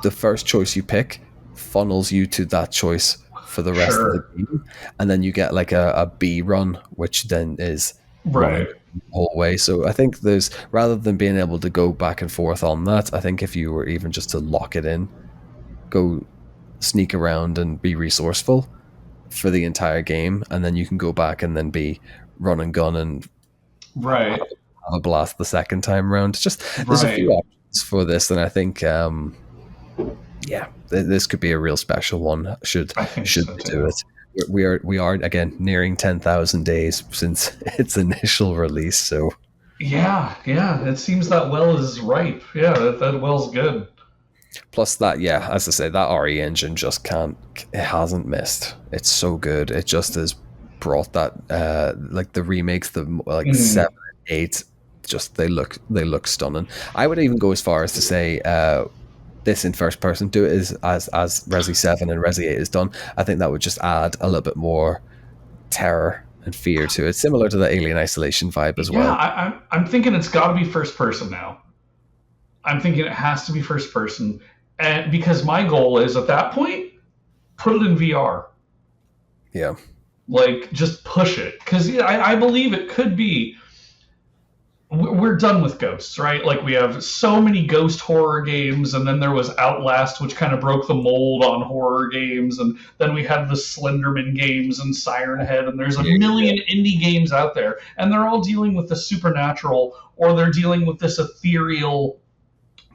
the first choice you pick funnels you to that choice for the rest of the Sure. game, and then you get like a B run, which then is running Right. the whole way. So I think there's rather than being able to go back and forth on that, I think if you were even just to lock it in, go sneak around and be resourceful for the entire game, and then you can go back and then be run and gun and have Right. a blast the second time around. Just there's a few Right. options for this, and I think yeah, this could be a real special one. Should I think should so we do too. it? We are again nearing 10,000 days since its initial release. So Yeah, yeah. It seems that well is ripe. Yeah, that well's good. plus that, yeah, as I say, that RE engine just can't. It hasn't missed. It's so good. It just has brought that like the remakes, the like Mm. 7 and 8. Just they look stunning. I would even go as far as to say this in first person, do it as Resi 7 and Resi 8 is done. I think that would just add a little bit more terror and fear to it, similar to the Alien Isolation vibe as Yeah, well. I'm thinking it's got to be first person now. I'm thinking it has to be first person, and because my goal is at that point, put it in VR. Yeah. Like just push it because yeah, I believe it could be. We're done with ghosts, right? Like we have so many ghost horror games, and then there was Outlast, which kind of broke the mold on horror games, and then we had the Slenderman games and Siren Head, and there's a Yeah. million indie games out there, and they're all dealing with the supernatural or they're dealing with this ethereal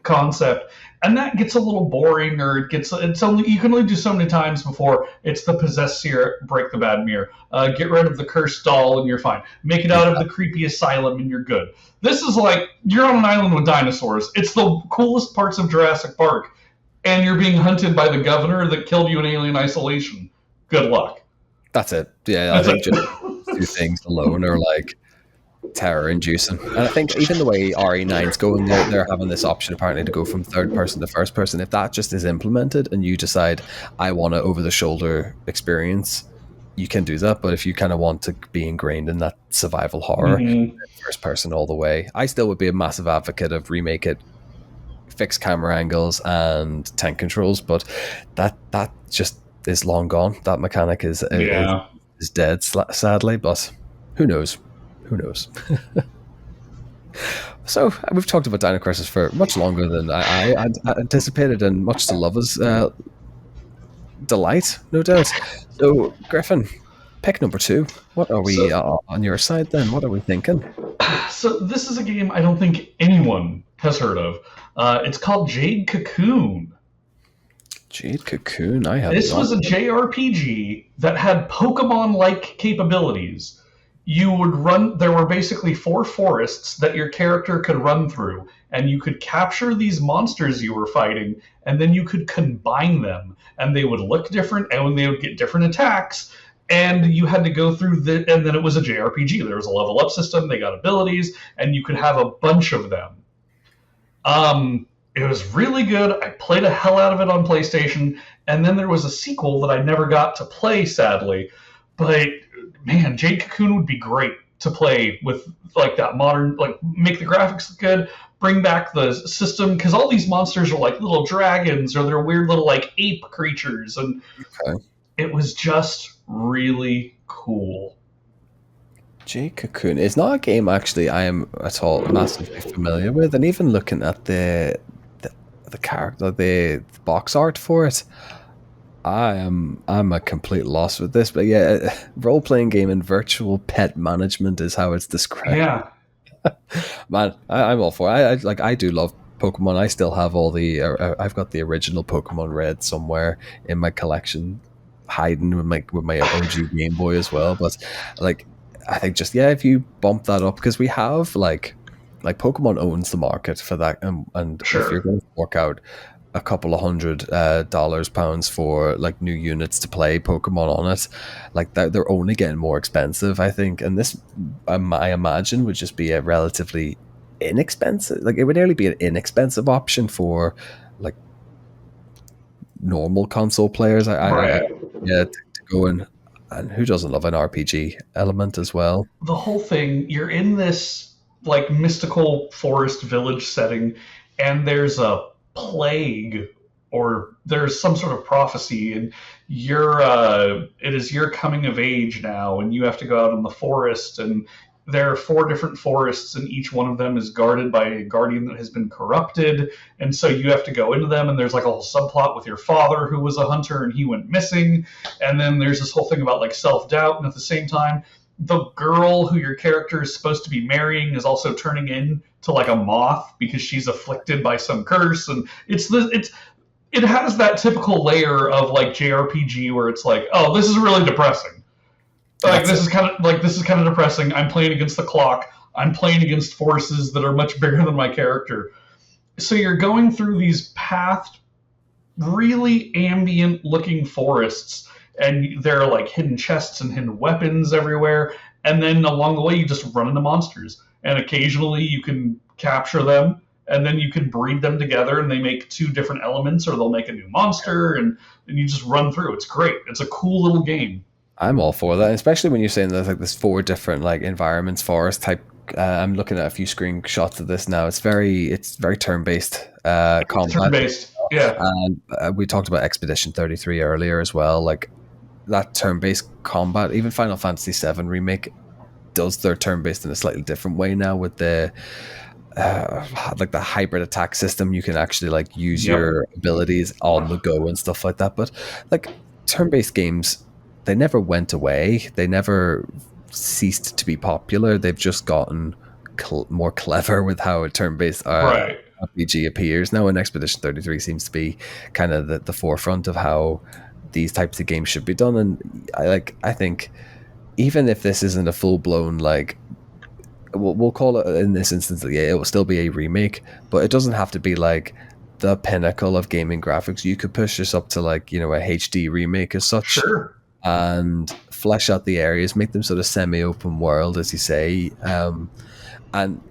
concept, and that gets a little boring, or it's only you can only do so many times before it's the possessed seer, break the bad mirror, get rid of the cursed doll and you're fine, make it out of the creepy asylum and you're good. This is like you're on an island with dinosaurs. It's the coolest parts of Jurassic Park, and you're being hunted by the governor that killed you in Alien Isolation. Good luck. That's it. Yeah, I That's think just two it. things alone are like terror inducing. And I think even the way RE9's going, they're having this option apparently to go from third person to first person. If that just is implemented and you decide I want an over the shoulder experience, you can do that. But if you kind of want to be ingrained in that survival horror, Mhm. first person all the way, I still would be a massive advocate of remake it, fixed camera angles and tank controls. But that just is long gone. That mechanic Yeah. is dead, sadly. But who knows? Who knows? So we've talked about Dino Crisis for much longer than I anticipated, and much to Luvva's delight, no doubt. So Griffin, pick number two. What are we So on your side then? What are we thinking? So this is a game I don't think anyone has heard of. It's called Jade Cocoon. Jade Cocoon. I have This not. was a JRPG that had Pokemon-like capabilities. You would run. There were basically four forests that your character could run through, and you could capture these monsters you were fighting, and then you could combine them, and they would look different, and they would get different attacks. And you had to go through the, and then it was a JRPG. There was a level up system. They got abilities, and you could have a bunch of them. It was really good. I played a hell out of it on PlayStation, and then there was a sequel that I never got to play, sadly. But man, Jade Cocoon would be great to play with, like that modern, like make the graphics look good, bring back the system because all these monsters are like little dragons or they're weird little like ape creatures, and Okay. it was just really cool. Jade Cocoon is not a game actually I am at all massively familiar with, and even looking at the character, the box art for it, I'm a complete loss with this. But yeah, role playing game and virtual pet management is how it's described. Yeah, Man, I'm all for it. I do love Pokemon. I still have all the. I've got the original Pokemon Red somewhere in my collection, hiding with my OG Game Boy as well. But like, I think just yeah, if you bump that up because we have like Pokemon owns the market for that, and if you're sure. going to work out a couple of $100 pounds for like new units to play Pokemon on it. Like they're only getting more expensive, I think. And this, I imagine, would just be a relatively inexpensive. Like it would nearly be an inexpensive option for like normal console players. Right. Yeah, to go in, and who doesn't love an RPG element as well? The whole thing, you're in this like mystical forest village setting, and there's a plague or there's some sort of prophecy, and it is your coming of age now, and you have to go out in the forest, and there are four different forests, and each one of them is guarded by a guardian that has been corrupted, and so you have to go into them, and there's like a whole subplot with your father who was a hunter and he went missing, and then there's this whole thing about like self-doubt, and at the same time the girl who your character is supposed to be marrying is also turning into like a moth because she's afflicted by some curse, and it has that typical layer of like JRPG where it's like, oh, this is really depressing. Like this is kind of depressing. I'm playing against the clock. I'm playing against forces that are much bigger than my character. So you're going through these pathed, really ambient looking forests, and there are like hidden chests and hidden weapons everywhere. And then along the way, you just run into monsters, and occasionally you can capture them, and then you can breed them together, and they make two different elements, or they'll make a new monster, and you just run through. It's great. It's a cool little game. I'm all for that, especially when you're saying there's like this four different like environments, forest type. I'm looking at a few screenshots of this now. It's very turn-based combat. Turn-based, yeah. And we talked about Expedition 33 earlier as well. Like that turn-based combat, even Final Fantasy VII Remake does their turn-based in a slightly different way now with the like the hybrid attack system. You can actually like use your abilities on the go and stuff like that. But like turn-based games, they never went away. They never ceased to be popular. They've just gotten more clever with how a turn-based RPG appears now. And Expedition 33 seems to be kind of the forefront of how these types of games should be done. And I think even if this isn't a full-blown like, we'll call it in this instance, it will still be a remake, but it doesn't have to be like the pinnacle of gaming graphics. You could push this up to like, a HD remake as such. Sure. And flesh out the areas, make them sort of semi-open world, as you say. And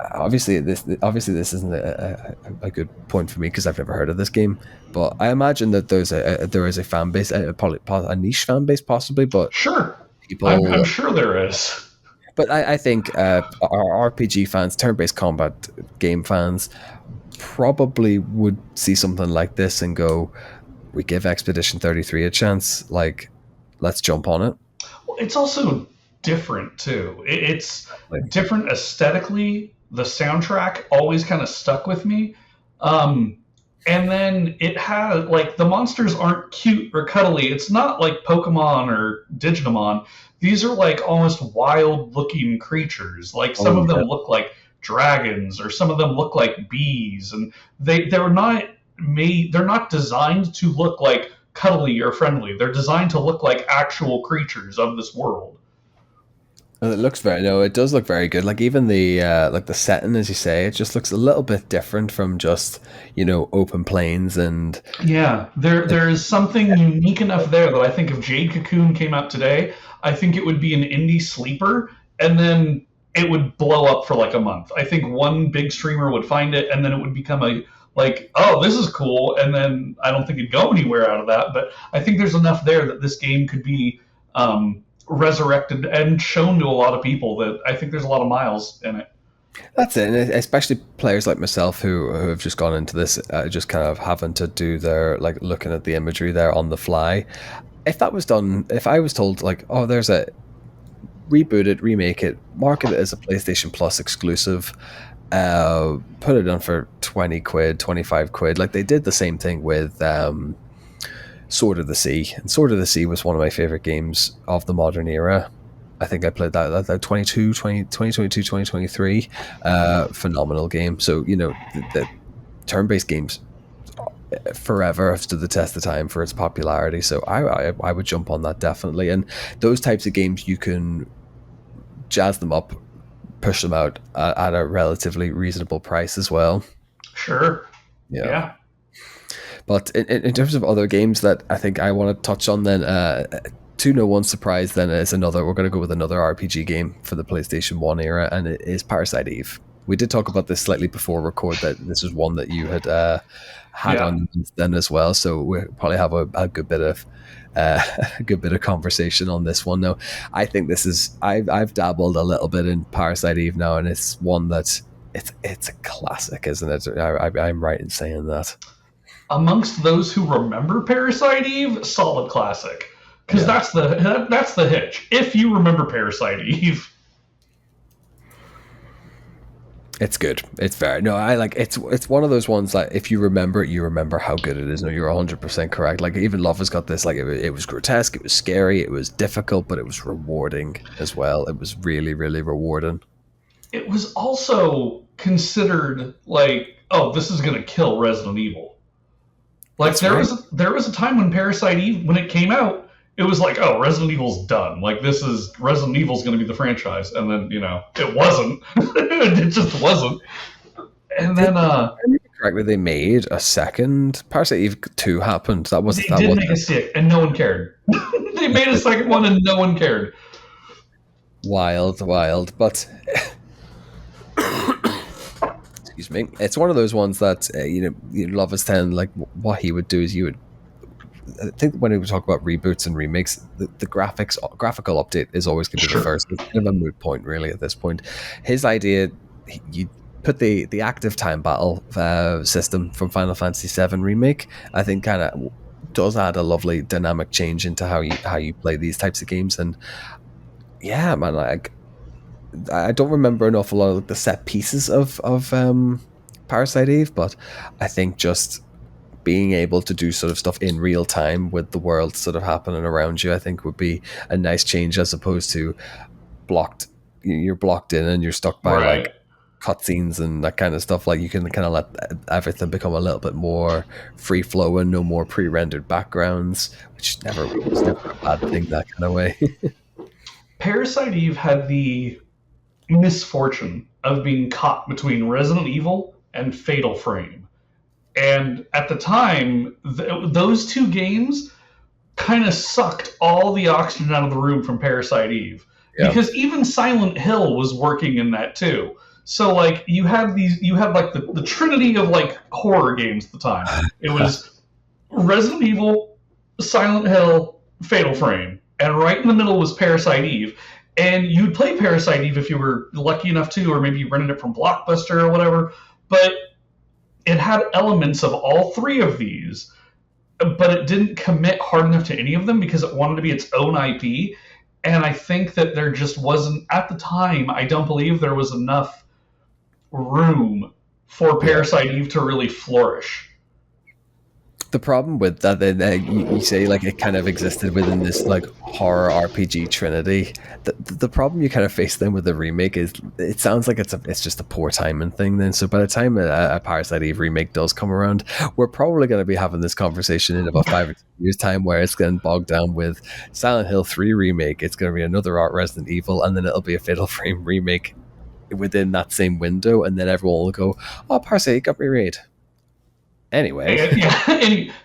obviously this isn't a good point for me because I've never heard of this game. But I imagine that there is a fan base, probably a niche fan base, possibly. But sure, I'm sure there is. But I think our RPG fans, turn-based combat game fans, probably would see something like this and go, "We give Expedition 33 a chance. Like, let's jump on it." Well, it's also different too. It's different aesthetically. The soundtrack always kind of stuck with me. And then it has like the monsters aren't cute or cuddly. It's not like Pokemon or Digimon. These are like almost wild looking creatures. Like some of them look like dragons, or some of them look like bees, and they're not designed to look like cuddly or friendly. They're designed to look like actual creatures of this world. It does look very good. Like even the like the setting, as you say, it just looks a little bit different from just open plains. And yeah, there is something unique enough there that I think if Jade Cocoon came out today, I think it would be an indie sleeper, and then it would blow up for like a month. I think one big streamer would find it, and then it would become oh, this is cool, and then I don't think it'd go anywhere out of that. But I think there's enough there that this game could be resurrected and shown to a lot of people that I think there's a lot of miles in it. That's it, and especially players like myself who have just gone into this, just kind of having to do their like looking at the imagery there on the fly. If that was done, if I was told like, oh, there's a reboot it, remake it, market it as a PlayStation Plus exclusive, put it on for 20 quid, 25 quid, like they did the same thing with Sword of the Sea. And Sword of the Sea was one of my favorite games of the modern era. I think I played that 2022, 2023. Phenomenal game. So, the turn-based games forever have stood the test of time for its popularity. So I would jump on that definitely. And those types of games, you can jazz them up, push them out at a relatively reasonable price as well. Sure. Yeah. But in terms of other games that I think I want to touch on, then to no one's surprise, then is another. We're going to go with another RPG game for the PlayStation 1 era, and it is Parasite Eve. We did talk about this slightly before record, that this is one that you had had on then as well. So we'll probably have a good bit of a good bit of conversation on this one. Now, I think this is I've dabbled a little bit in Parasite Eve now, and it's one that it's a classic, isn't it? I'm right in saying that. Amongst those who remember Parasite Eve, solid classic. Because that's the hitch. If you remember Parasite Eve, it's good. It's fair. No, I like it's one of those ones that if you remember it, you remember how good it is. No, you're 100% correct. Like even Love has got this. Like it was grotesque, it was scary, it was difficult, but it was rewarding as well. It was really, really rewarding. It was also considered like, oh, this is going to kill Resident Evil. Like there was a time when Parasite Eve, when it came out, it was like, oh, Resident Evil's done. Like Resident Evil's going to be the franchise, and then it wasn't. It just wasn't. And then, correctly, they made a second Parasite Eve 2 happened. They did make a sick, and no one cared. They made a second one, and no one cared. Wild, but. Excuse me. It's one of those ones that Love is 10. Like what he would do is I think when we talk about reboots and remakes, the graphical update is always going to be the first. It's kind of a moot point, really, at this point. His idea, you put the active time battle system from Final Fantasy VII Remake, I think kind of does add a lovely dynamic change into how you play these types of games. And yeah, man, like I don't remember an awful lot of the set pieces of Parasite Eve, but I think just being able to do sort of stuff in real time with the world sort of happening around you, I think would be a nice change as opposed to you're blocked in and you're stuck by like cutscenes and that kind of stuff. Like you can kind of let everything become a little bit more free flowing, no more pre-rendered backgrounds, which was never a bad thing that kind of way. Parasite Eve had the misfortune of being caught between Resident Evil and Fatal Frame. And at the time, those two games kind of sucked all the oxygen out of the room from Parasite Eve. Yeah. Because even Silent Hill was working in that too. So like you had like the trinity of like horror games at the time. It was Resident Evil, Silent Hill, Fatal Frame. And right in the middle was Parasite Eve. And you'd play Parasite Eve if you were lucky enough to, or maybe you rented it from Blockbuster or whatever. But it had elements of all three of these, but it didn't commit hard enough to any of them because it wanted to be its own IP. And I think that there just wasn't, at the time, I don't believe there was enough room for Parasite Eve to really flourish. The problem with that, you say like it kind of existed within this like horror RPG trinity. The problem you kind of face then with the remake is it sounds like it's just a poor timing thing. Then, so by the time a Parasite Eve remake does come around, we're probably going to be having this conversation in about 5 or 6 years' time, where it's getting bogged down with Silent Hill 3 remake. It's going to be another Resident Evil, and then it'll be a Fatal Frame remake within that same window, and then everyone will go, "Oh, Parasite got remade." Anyway,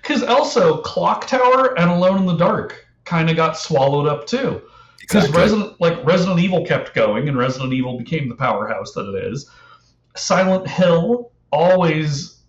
because also Clock Tower and Alone in the Dark kind of got swallowed up too. Because Resident Evil kept going, and Resident Evil became the powerhouse that it is. Silent Hill always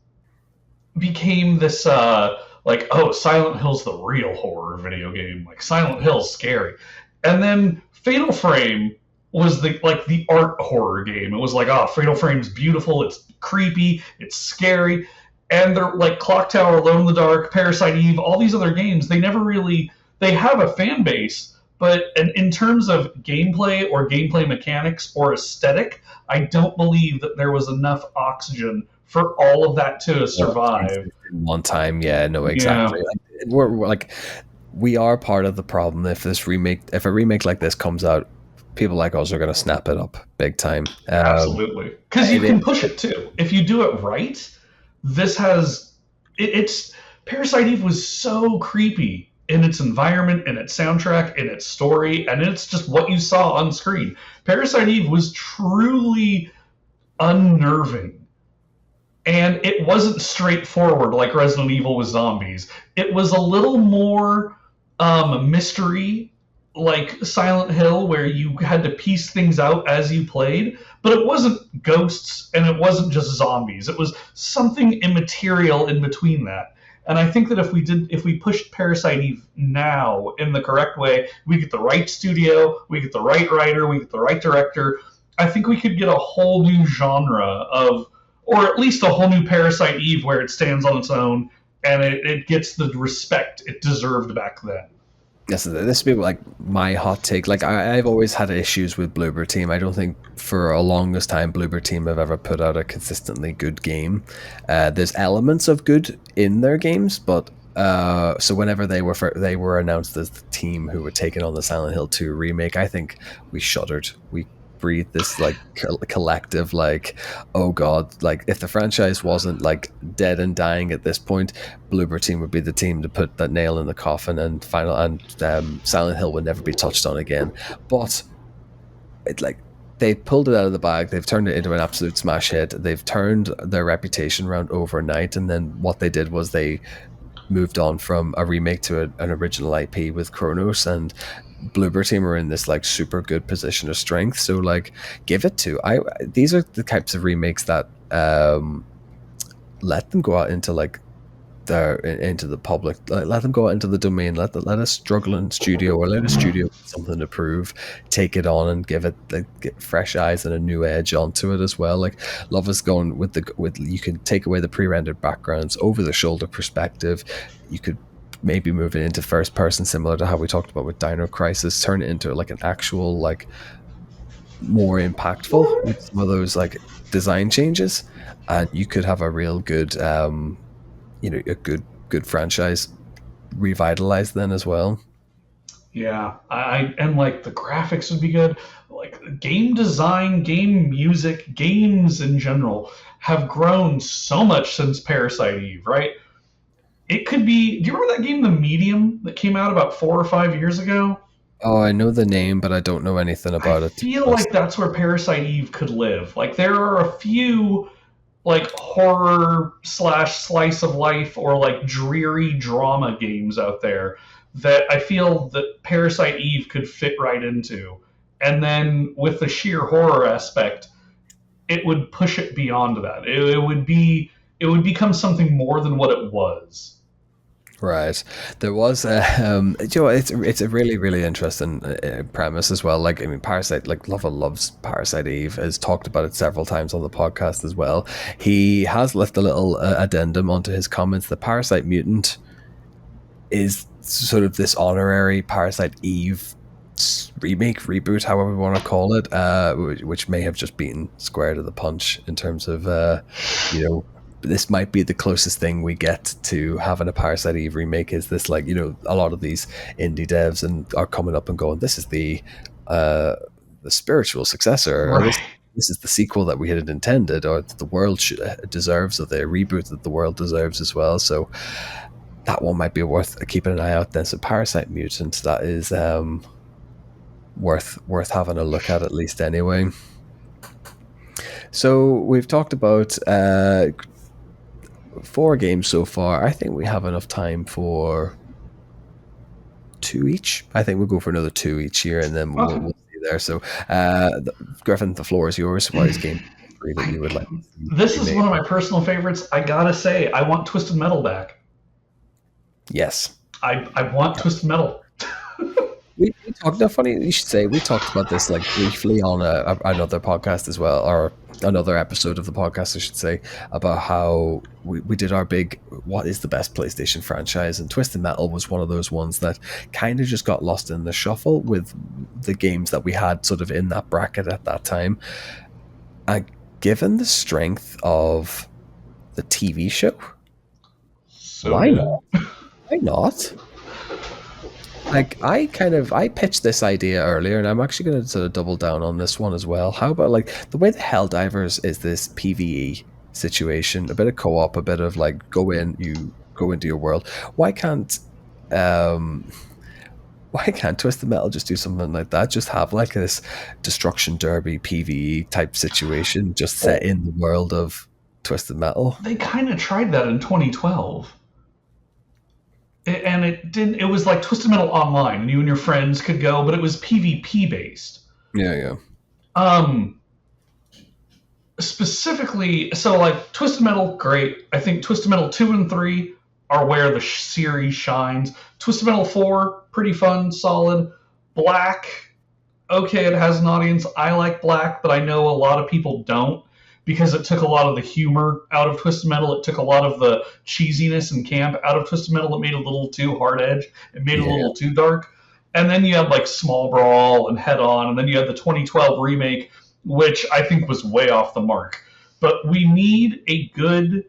became this Silent Hill's the real horror video game. Like Silent Hill's scary, and then Fatal Frame was the art horror game. It was like, oh, Fatal Frame's beautiful, it's creepy, it's scary. And they're like Clock Tower, Alone in the Dark, Parasite Eve, all these other games, they have a fan base, but in terms of gameplay or gameplay mechanics or aesthetic, I don't believe that there was enough oxygen for all of that to survive. One time, yeah, no, exactly. Yeah. We are part of the problem if a remake like this comes out. People like us are going to snap it up big time. Absolutely. Because you can push it too. If you do it right, it's Parasite Eve was so creepy in its environment, in its soundtrack, in its story, and it's just what you saw on screen. Parasite Eve was truly unnerving. and it wasn't straightforward like Resident Evil with zombies. It was a little more mystery, like Silent Hill, where you had to piece things out as you played. But it wasn't ghosts, and it wasn't just zombies. It was something immaterial in between that. And I think that if we pushed Parasite Eve now in the correct way, we get the right studio, we get the right writer, we get the right director. I think we could get a whole new genre of, or at least a whole new Parasite Eve where it stands on its own and it gets the respect it deserved back then. Yes, this would be like my hot take. Like I've always had issues with Bloober Team. I don't think for a longest time Bloober Team have ever put out a consistently good game. There's elements of good in their games, but so whenever they were announced as the team who were taking on the Silent Hill 2 remake, I think we shuddered. We breathed this like collective like, oh god, like if the franchise wasn't like dead and dying at this point, Bloober Team would be the team to put that nail in the coffin, and Silent Hill would never be touched on again. But it like they pulled it out of the bag. They've turned it into an absolute smash hit. They've turned their reputation around overnight, and then what they did was they moved on from a remake to an original IP with Kronos, and Bloober Team are in this like super good position of strength. So like, give it to these are the types of remakes that let them go out into like into the public, let them go out into the domain, let a struggling studio or let a studio with something to prove take it on and give it get fresh eyes and a new edge onto it as well. Like Love is going with you can take away the pre-rendered backgrounds, over the shoulder perspective. You could maybe move it into first person, similar to how we talked about with Dino Crisis, turn it into like an actual like more impactful with some of those like design changes, and you could have a real good a good franchise revitalized then as well. Yeah, I and like the graphics would be good. Like game design, game music, games in general have grown so much since Parasite Eve, right? It could be. Do you remember that game, The Medium, that came out about 4 or 5 years ago? Oh, I know the name, but I don't know anything I about it, to be feel honest. like that's where Parasite Eve could live. Like there are a few like horror slash slice of life or like dreary drama games out there that I feel that Parasite Eve could fit right into. And then with the sheer horror aspect, it would push it beyond that. It would become something more than what it was. Right. There was it's a really really interesting premise as well. Like I mean, Parasite, like Luvva loves Parasite Eve, has talked about it several times on the podcast as well. He has left a little addendum onto his comments. The Parasite Mutant is sort of this honorary Parasite Eve remake, reboot, however we want to call it, which may have just beaten square to the punch in terms of this might be the closest thing we get to having a Parasite Eve remake. Is this like, a lot of these indie devs and are coming up and going, this is the spiritual successor, or Right. this is the sequel that we had intended, or that the world deserves, or the reboot that the world deserves as well. So that one might be worth keeping an eye out then. So Parasite Mutant, that is worth having a look at least anyway. So we've talked about 4 games so far. I think we have enough time for 2 each. I think we'll go for another 2 each year, and then Okay. we'll see there. So, Griffin, the floor is yours. What is game 3 that you would like to see This is remade? one of my personal favorites. I gotta say, I want Twisted Metal back. Yes. I want Twisted Metal. We talked. No, funny you should say. We talked about this like briefly on another podcast as well, or another episode of the podcast, I should say, about how we did our big what is the best PlayStation franchise, and Twisted Metal was one of those ones that kind of just got lost in the shuffle with the games that we had sort of in that bracket at that time. Given the strength of the TV show, So why good. not? Why not? Like I pitched this idea earlier, and I'm actually going to sort of double down on this one as well. How about like the way the Helldivers is this PVE situation, a bit of co-op, a bit of like you go into your world. Why can't um why can't Twisted Metal just do something like that? Just have like this destruction derby PVE type situation, just set in the world of. Twisted Metal. They kind of tried that in 2012. And it didn't. It was like Twisted Metal Online, and you and your friends could go, but it was PvP based. Yeah. Specifically, so like Twisted Metal, great. I think Twisted Metal 2 and 3 are where the series shines. Twisted Metal 4, pretty fun, solid. Black, okay, it has an audience. I like Black, but I know a lot of people don't because it took a lot of the humor out of Twisted Metal. It took a lot of the cheesiness and camp out of Twisted Metal. It made it a little too hard edge. It made it a little too dark. And then you had like Small Brawl and Head On, and then you had the 2012 remake, which I think was way off the mark. But we need a good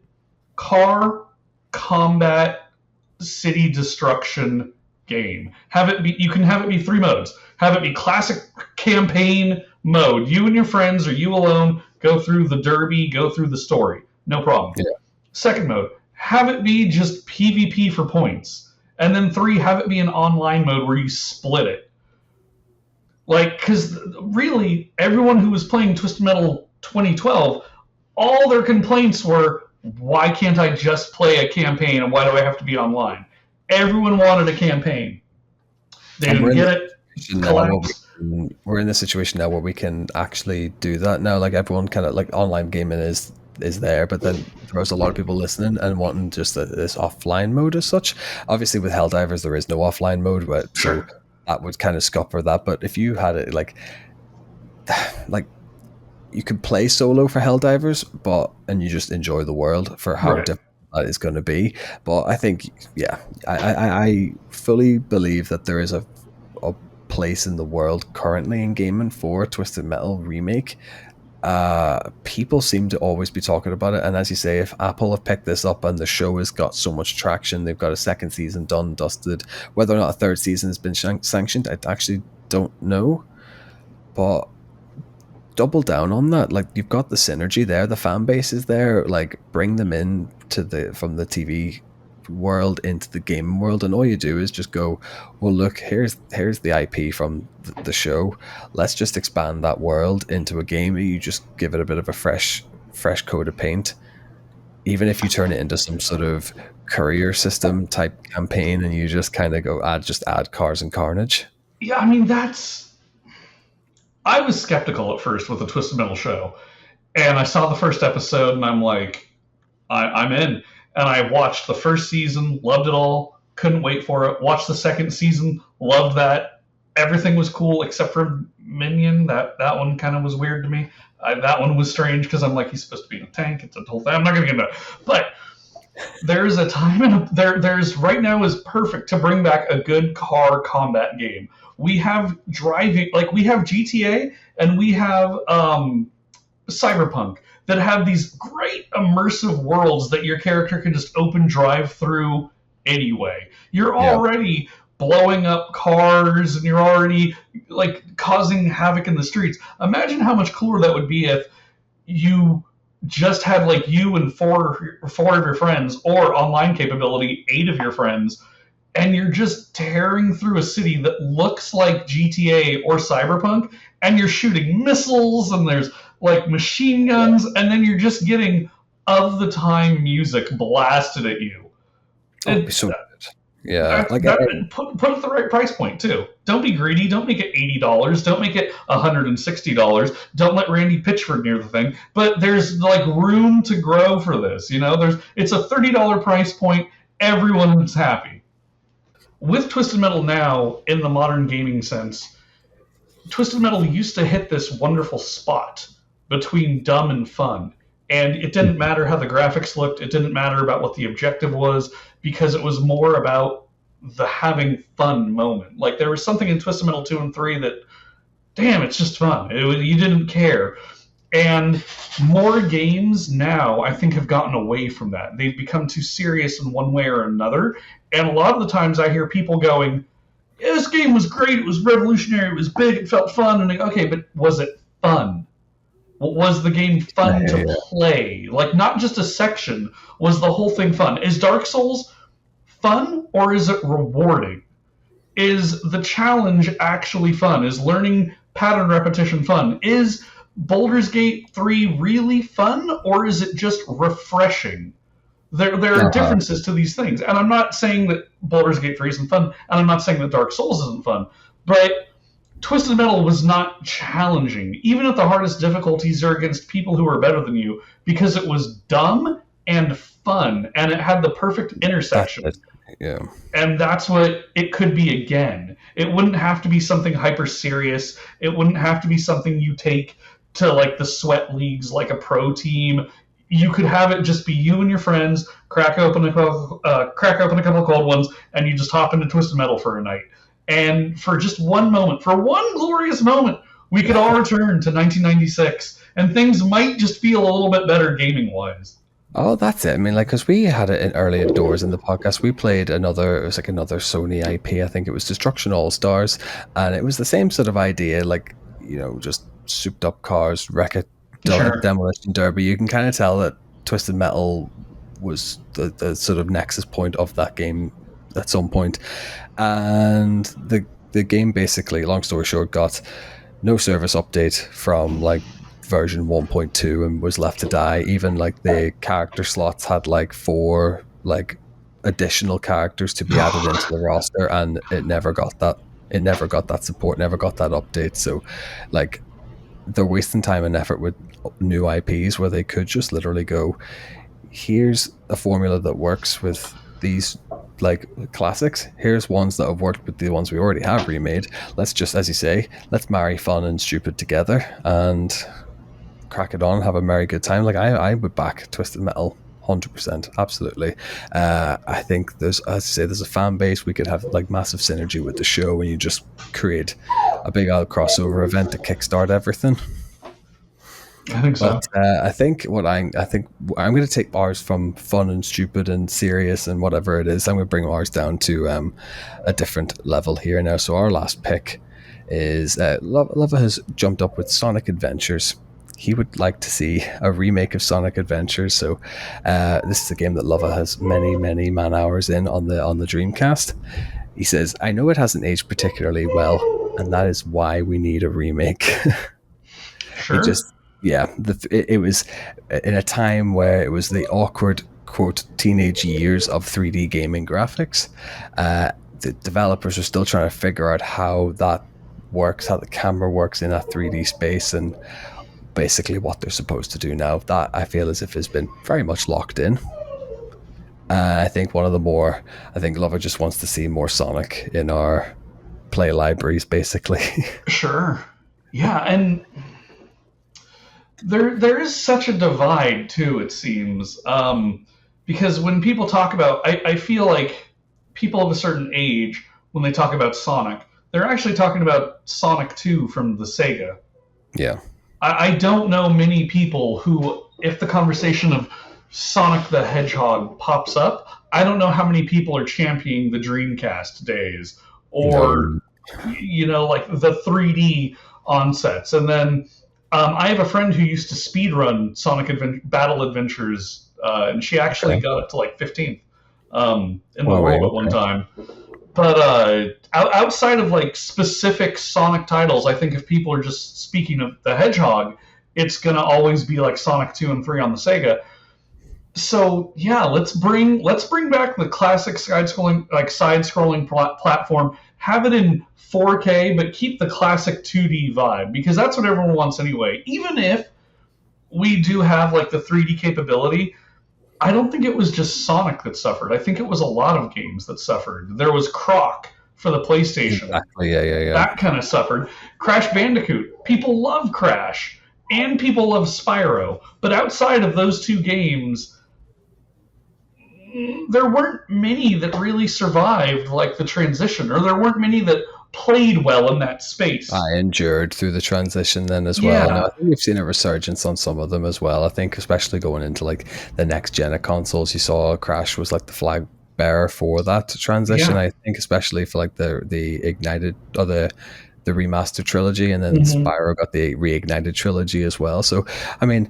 car combat city destruction game. Have it be, you can have it be 3 modes. Have it be classic campaign mode. You and your friends or you alone go through the derby, go through the story. No problem. Yeah. Second mode, have it be just PvP for points. And then 3, have it be an online mode where you split it. Like, because really, everyone who was playing Twisted Metal 2012, all their complaints were, why can't I just play a campaign and why do I have to be online? Everyone wanted a campaign. They didn't get it. We're in the situation now where we can actually do that now. Like everyone kind of like online gaming is there, but then there's a lot of people listening and wanting just this offline mode as such. Obviously with Helldivers there is no offline mode, but so that would kind of scupper that. But if you had it like you could play solo for Helldivers, and you just enjoy the world for how different that is going to be. But I think, I fully believe that there is a place in the world currently in gaming for Twisted Metal Remake. People seem to always be talking about it, and as you say, if Apple have picked this up and the show has got so much traction, they've got a second season done, dusted. Whether or not a third season has been sanctioned, I actually don't know. But double down on that. Like, you've got the synergy there, the fan base is there. Like, bring them in from the TV world into the gaming world, and all you do is just go, well, look, here's the IP from the show. Let's just expand that world into a game. You just give it a bit of a fresh coat of paint. Even if you turn it into some sort of courier system type campaign, and you just kind of go add Cars and Carnage. Yeah, I mean, I was skeptical at first with the Twisted Metal show, and I saw the first episode, and I'm like, I'm in. And I watched the first season, loved it all, couldn't wait for it. Watched the second season, loved that. Everything was cool except for Minion. That one kind of was weird to me. That one was strange because I'm like, he's supposed to be in a tank. It's a whole thing. I'm not going to get into it. But there's a time there's right now is perfect to bring back a good car combat game. We have driving, like we have GTA and we have Cyberpunk that have these great immersive worlds that your character can just open drive through anyway. You're already blowing up cars and you're already like causing havoc in the streets. Imagine how much cooler that would be if you just had like you and four of your friends, or online capability, 8 of your friends, and you're just tearing through a city that looks like GTA or Cyberpunk, and you're shooting missiles and there's like machine guns, and then you're just getting of the time music blasted at you. So good. Yeah, put it at the right price point too. Don't be greedy. Don't make it $80. Don't make it $160. Don't let Randy Pitchford near the thing. But there's like room to grow for this. It's a $30 price point. Everyone's happy. With Twisted Metal now, in the modern gaming sense, Twisted Metal used to hit this wonderful spot between dumb and fun. And it didn't matter how the graphics looked. It didn't matter about what the objective was, because it was more about the having fun moment. Like, there was something in Twisted Metal 2 and 3 that, damn, it's just fun. You didn't care. And more games now, I think, have gotten away from that. They've become too serious in one way or another. And a lot of the times I hear people going, yeah, this game was great, it was revolutionary, it was big, it felt fun. And I go, okay, but was it fun? Was the game fun to play? Like, not just a section. Was the whole thing fun? Is Dark Souls fun, or is it rewarding? Is the challenge actually fun? Is learning pattern repetition fun? Is Baldur's Gate 3 really fun, or is it just refreshing? There are Uh-huh. differences to these things. And I'm not saying that Baldur's Gate 3 isn't fun, and I'm not saying that Dark Souls isn't fun, but Twisted Metal was not challenging, even at the hardest difficulties are against people who are better than you, because it was dumb and fun, and it had the perfect That's intersection. it. Yeah. And that's what it could be again. It wouldn't have to be something hyper serious. It wouldn't have to be something you take to like the sweat leagues like a pro team. You could have it just be you and your friends, crack open a couple of cold ones, and you just hop into Twisted Metal for a night. And for just one moment, for one glorious moment, we could all return to 1996, and things might just feel a little bit better gaming wise. Oh, that's it. I mean, like, because we had it in early doors in the podcast. We played another, it was like another Sony IP. I think it was Destruction All Stars. And it was the same sort of idea, like, just souped up cars, wreck it, Sure. demolition derby. You can kind of tell that Twisted Metal was the sort of nexus point of that game at some point. And the game basically, long story short, got no service update from like version 1.2 and was left to die. Even like the character slots had like 4 like additional characters to be added into the roster, and it never got that. It never got that support, never got that update. So, like, they're wasting time and effort with new IPs where they could just literally go, here's a formula that works with these like classics. Here's ones that have worked with the ones we already have remade. Let's just, as you say, let's marry fun and stupid together and crack it on, have a merry good time. Like I would back Twisted Metal 100%, absolutely. I think there's, as I say, there's a fan base. We could have like massive synergy with the show, and you just create a big old crossover event to kickstart everything. I think so. But I think I'm going to take ours from fun and stupid and serious and whatever it is. I'm going to bring ours down to a different level here now. So our last pick is Luvva has jumped up with Sonic Adventures. He would like to see a remake of Sonic Adventures. So this is a game that Luvva has many man hours in on the Dreamcast. He says, "I know it hasn't aged particularly well, and that is why we need a remake." He Sure. just, yeah, it was in a time where it was the awkward quote teenage years of 3D gaming graphics. The developers are still trying to figure out how that works, how the camera works in that 3D space, and basically what they're supposed to do now. That I feel as if has been very much locked in. I think I think Lover just wants to see more Sonic in our play libraries, basically. Sure. Yeah, and there is such a divide too. It seems because when people talk about, I feel like people of a certain age when they talk about Sonic, they're actually talking about Sonic 2 from the Sega. Yeah. I don't know many people who, if the conversation of Sonic the Hedgehog pops up, I don't know how many people are championing the Dreamcast days or, No. like the 3D onsets. And then I have a friend who used to speedrun Battle Adventures, and she actually Okay. got it to like 15th in the Oh, wait, world at one okay. time. But outside of like specific Sonic titles, I think if people are just speaking of the Hedgehog, it's gonna always be like Sonic 2 and 3 on the Sega. So yeah, let's bring back the classic side scrolling platform. Have it in 4K, but keep the classic 2D vibe because that's what everyone wants anyway. Even if we do have like the 3D capability, I don't think it was just Sonic that suffered. I think it was a lot of games that suffered. There was Croc for the PlayStation. Exactly. Yeah. That kind of suffered. Crash Bandicoot. People love Crash and people love Spyro. But outside of those two games, there weren't many that really survived like the transition, or there weren't many that played well in that space. I endured through the transition then as well. Now, Yeah, I think we've seen a resurgence on some of them as well. I think, especially going into like the next gen of consoles, you saw Crash was like the flag bearer for that transition. yeah. I think, especially for like the ignited or the remastered trilogy, and then Hmm. Spyro got the reignited trilogy as well. So, I mean,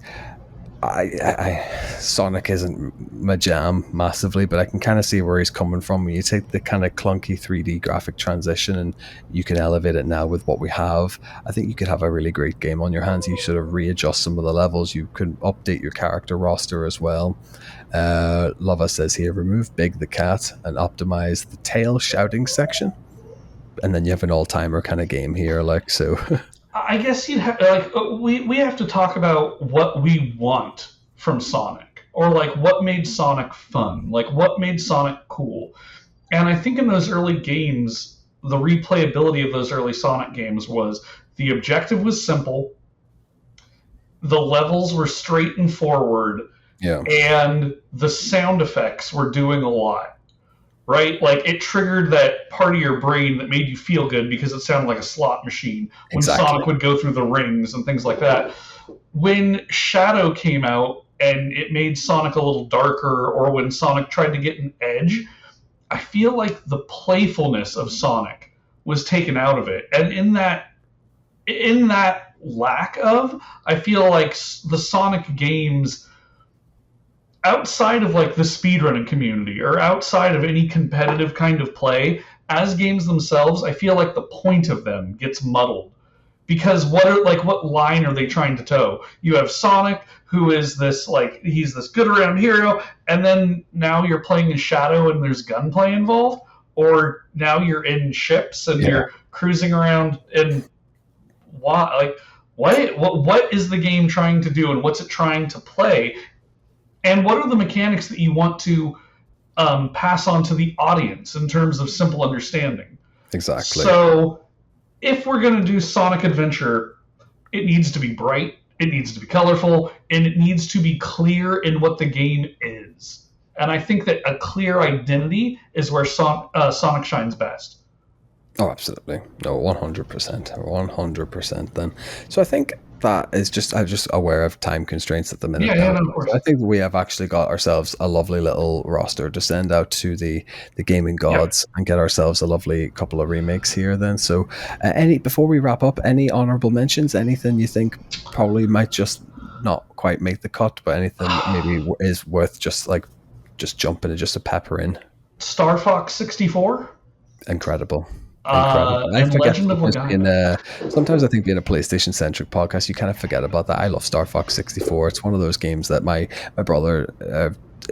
Sonic isn't my jam massively, but I can kind of see where he's coming from. When you take the kind of clunky 3D graphic transition and you can elevate it now with what we have, I think you could have a really great game on your hands. You sort of readjust some of the levels. You can update your character roster as well. Luvva says here, remove Big the Cat and optimize the tail shouting section. And then you have an all-timer kind of game here, like, so... I guess you'd have we have to talk about what we want from Sonic, or like what made Sonic fun, like what made Sonic cool. And I think in those early games, the replayability of those early Sonic games was the objective was simple, the levels were straight and forward, and the sound effects were doing a lot. Right? Like, it triggered that part of your brain that made you feel good because it sounded like a slot machine when Sonic would go through the rings and things like that. When Shadow came out and it made Sonic a little darker, or when Sonic tried to get an edge, I feel like the playfulness of Sonic was taken out of it. And in that lack of, I feel like the Sonic games, outside of like the speedrunning community or outside of any competitive kind of play, as games themselves, I feel like the point of them gets muddled. Because what line are they trying to toe? You have Sonic, who is this, like, he's this good around hero, and then now you're playing as Shadow and there's gunplay involved, or now you're in ships and you're cruising around, and what is the game trying to do, and what's it trying to play? And what are the mechanics that you want to pass on to the audience in terms of simple understanding? Exactly. So if we're going to do Sonic Adventure, it needs to be bright, it needs to be colorful, and it needs to be clear in what the game is. And I think that a clear identity is where Sonic shines best. Oh, absolutely. No, 100%. 100% then. So I think that is just, I'm just aware of time constraints at the minute. Yeah, of course. I think we have actually got ourselves a lovely little roster to send out to the gaming gods and get ourselves a lovely couple of remakes here then. So before we wrap up, any honorable mentions, anything you think probably might just not quite make the cut, but anything maybe is worth just jumping and just a pepper in? Star Fox 64? Incredible. And Legend of Lagana. Sometimes I think being a PlayStation centric podcast, you kind of forget about that. I love Star Fox 64. It's one of those games that my brother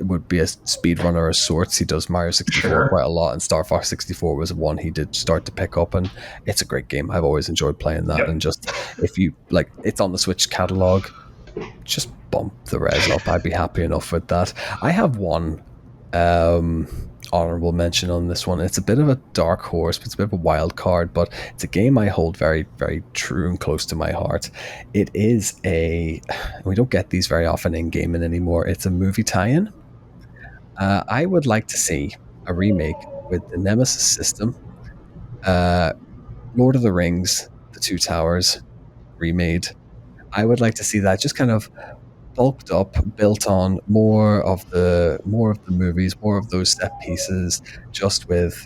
would be a speedrunner of sorts. He does Mario 64 quite a lot, and Star Fox 64 was one he did start to pick up, and it's a great game. I've always enjoyed playing that. And just, if you like, it's on the Switch catalog, just bump the res up. I'd be happy enough with that. I have one honorable mention on this one. It's a bit of a dark horse, but it's a bit of a wild card, but it's a game I hold very, very true and close to my heart. It is we don't get these very often in gaming anymore. It's a movie tie-in. I would like to see a remake with the Nemesis system, Lord of the Rings, The Two Towers, remade. I would like to see that just kind of bulked up, built on more of the movies, more of those set pieces, just with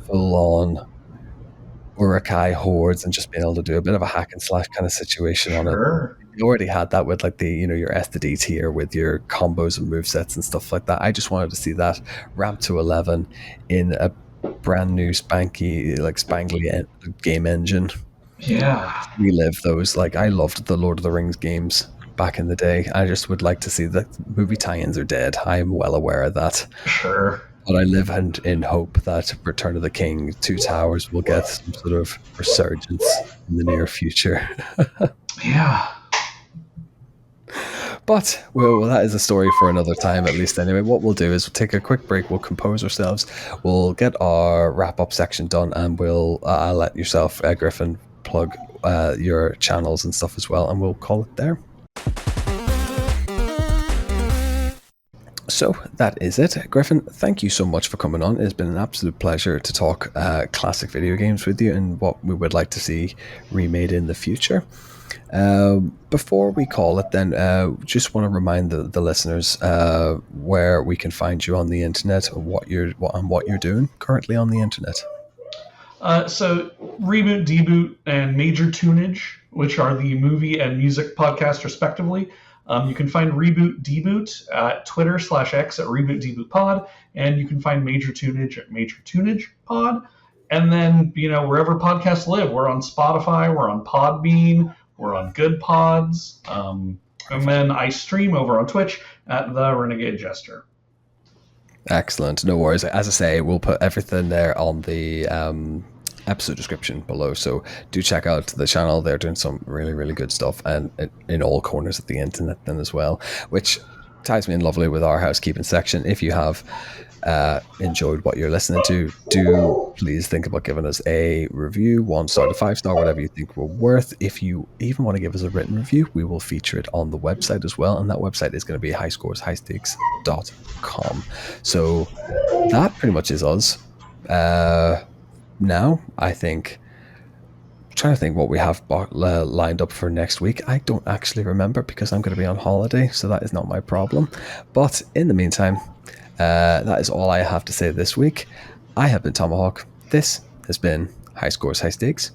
full-on Urukai hordes, and just being able to do a bit of a hack and slash kind of situation on it. You already had that with like the your S to D tier with your combos and movesets and stuff like that. I just wanted to see that ramped to 11 in a brand new spangly game engine. Yeah, relive those. Like, I loved the Lord of the Rings games back in the day. I just would like to see the movie tie-ins are dead. I am well aware of that. Sure. But I live in hope that Return of the King, Two Towers will get some sort of resurgence in the near future. Yeah. But, well, that is a story for another time, at least anyway. What we'll do is we'll take a quick break, we'll compose ourselves, we'll get our wrap-up section done, and I'll let yourself, Griffin, plug your channels and stuff as well, and we'll call it there. So that is it. Griffin, thank you so much for coming on. It's been an absolute pleasure to talk classic video games with you and what we would like to see remade in the future. Before we call it then, just want to remind the listeners where we can find you on the internet, what you're doing currently on the internet. So Reboot, Deboot, and Major Tunage, which are the movie and music podcasts respectively. You can find Reboot Deboot at Twitter/X at Reboot Deboot Pod, and you can find Major Tunage at Major Tunage Pod. And then, wherever podcasts live, we're on Spotify, we're on Podbean, we're on Good Pods. And then I stream over on Twitch at The Renegade Jester. Excellent. No worries. As I say, we'll put everything there on the episode description below. So do check out the channel. They're doing some really, really good stuff, and in all corners of the internet then as well, which ties me in lovely with our housekeeping section. If you have enjoyed what you're listening to, do please think about giving us a review, 1 star to 5 star, whatever you think we're worth. If you even want to give us a written review, we will feature it on the website as well, and that website is going to be highscoreshighstakes.com. so that pretty much is us. Now I think, I'm trying to think what we have lined up for next week. I don't actually remember because I'm going to be on holiday, so that is not my problem. But in the meantime, that is all I have to say this week. I have been Tomahawk. This has been High Scores, High Stakes.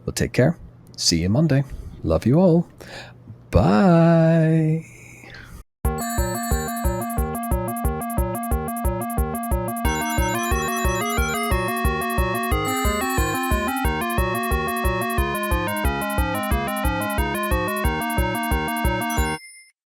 Well, take care. See you Monday. Love you all. Bye.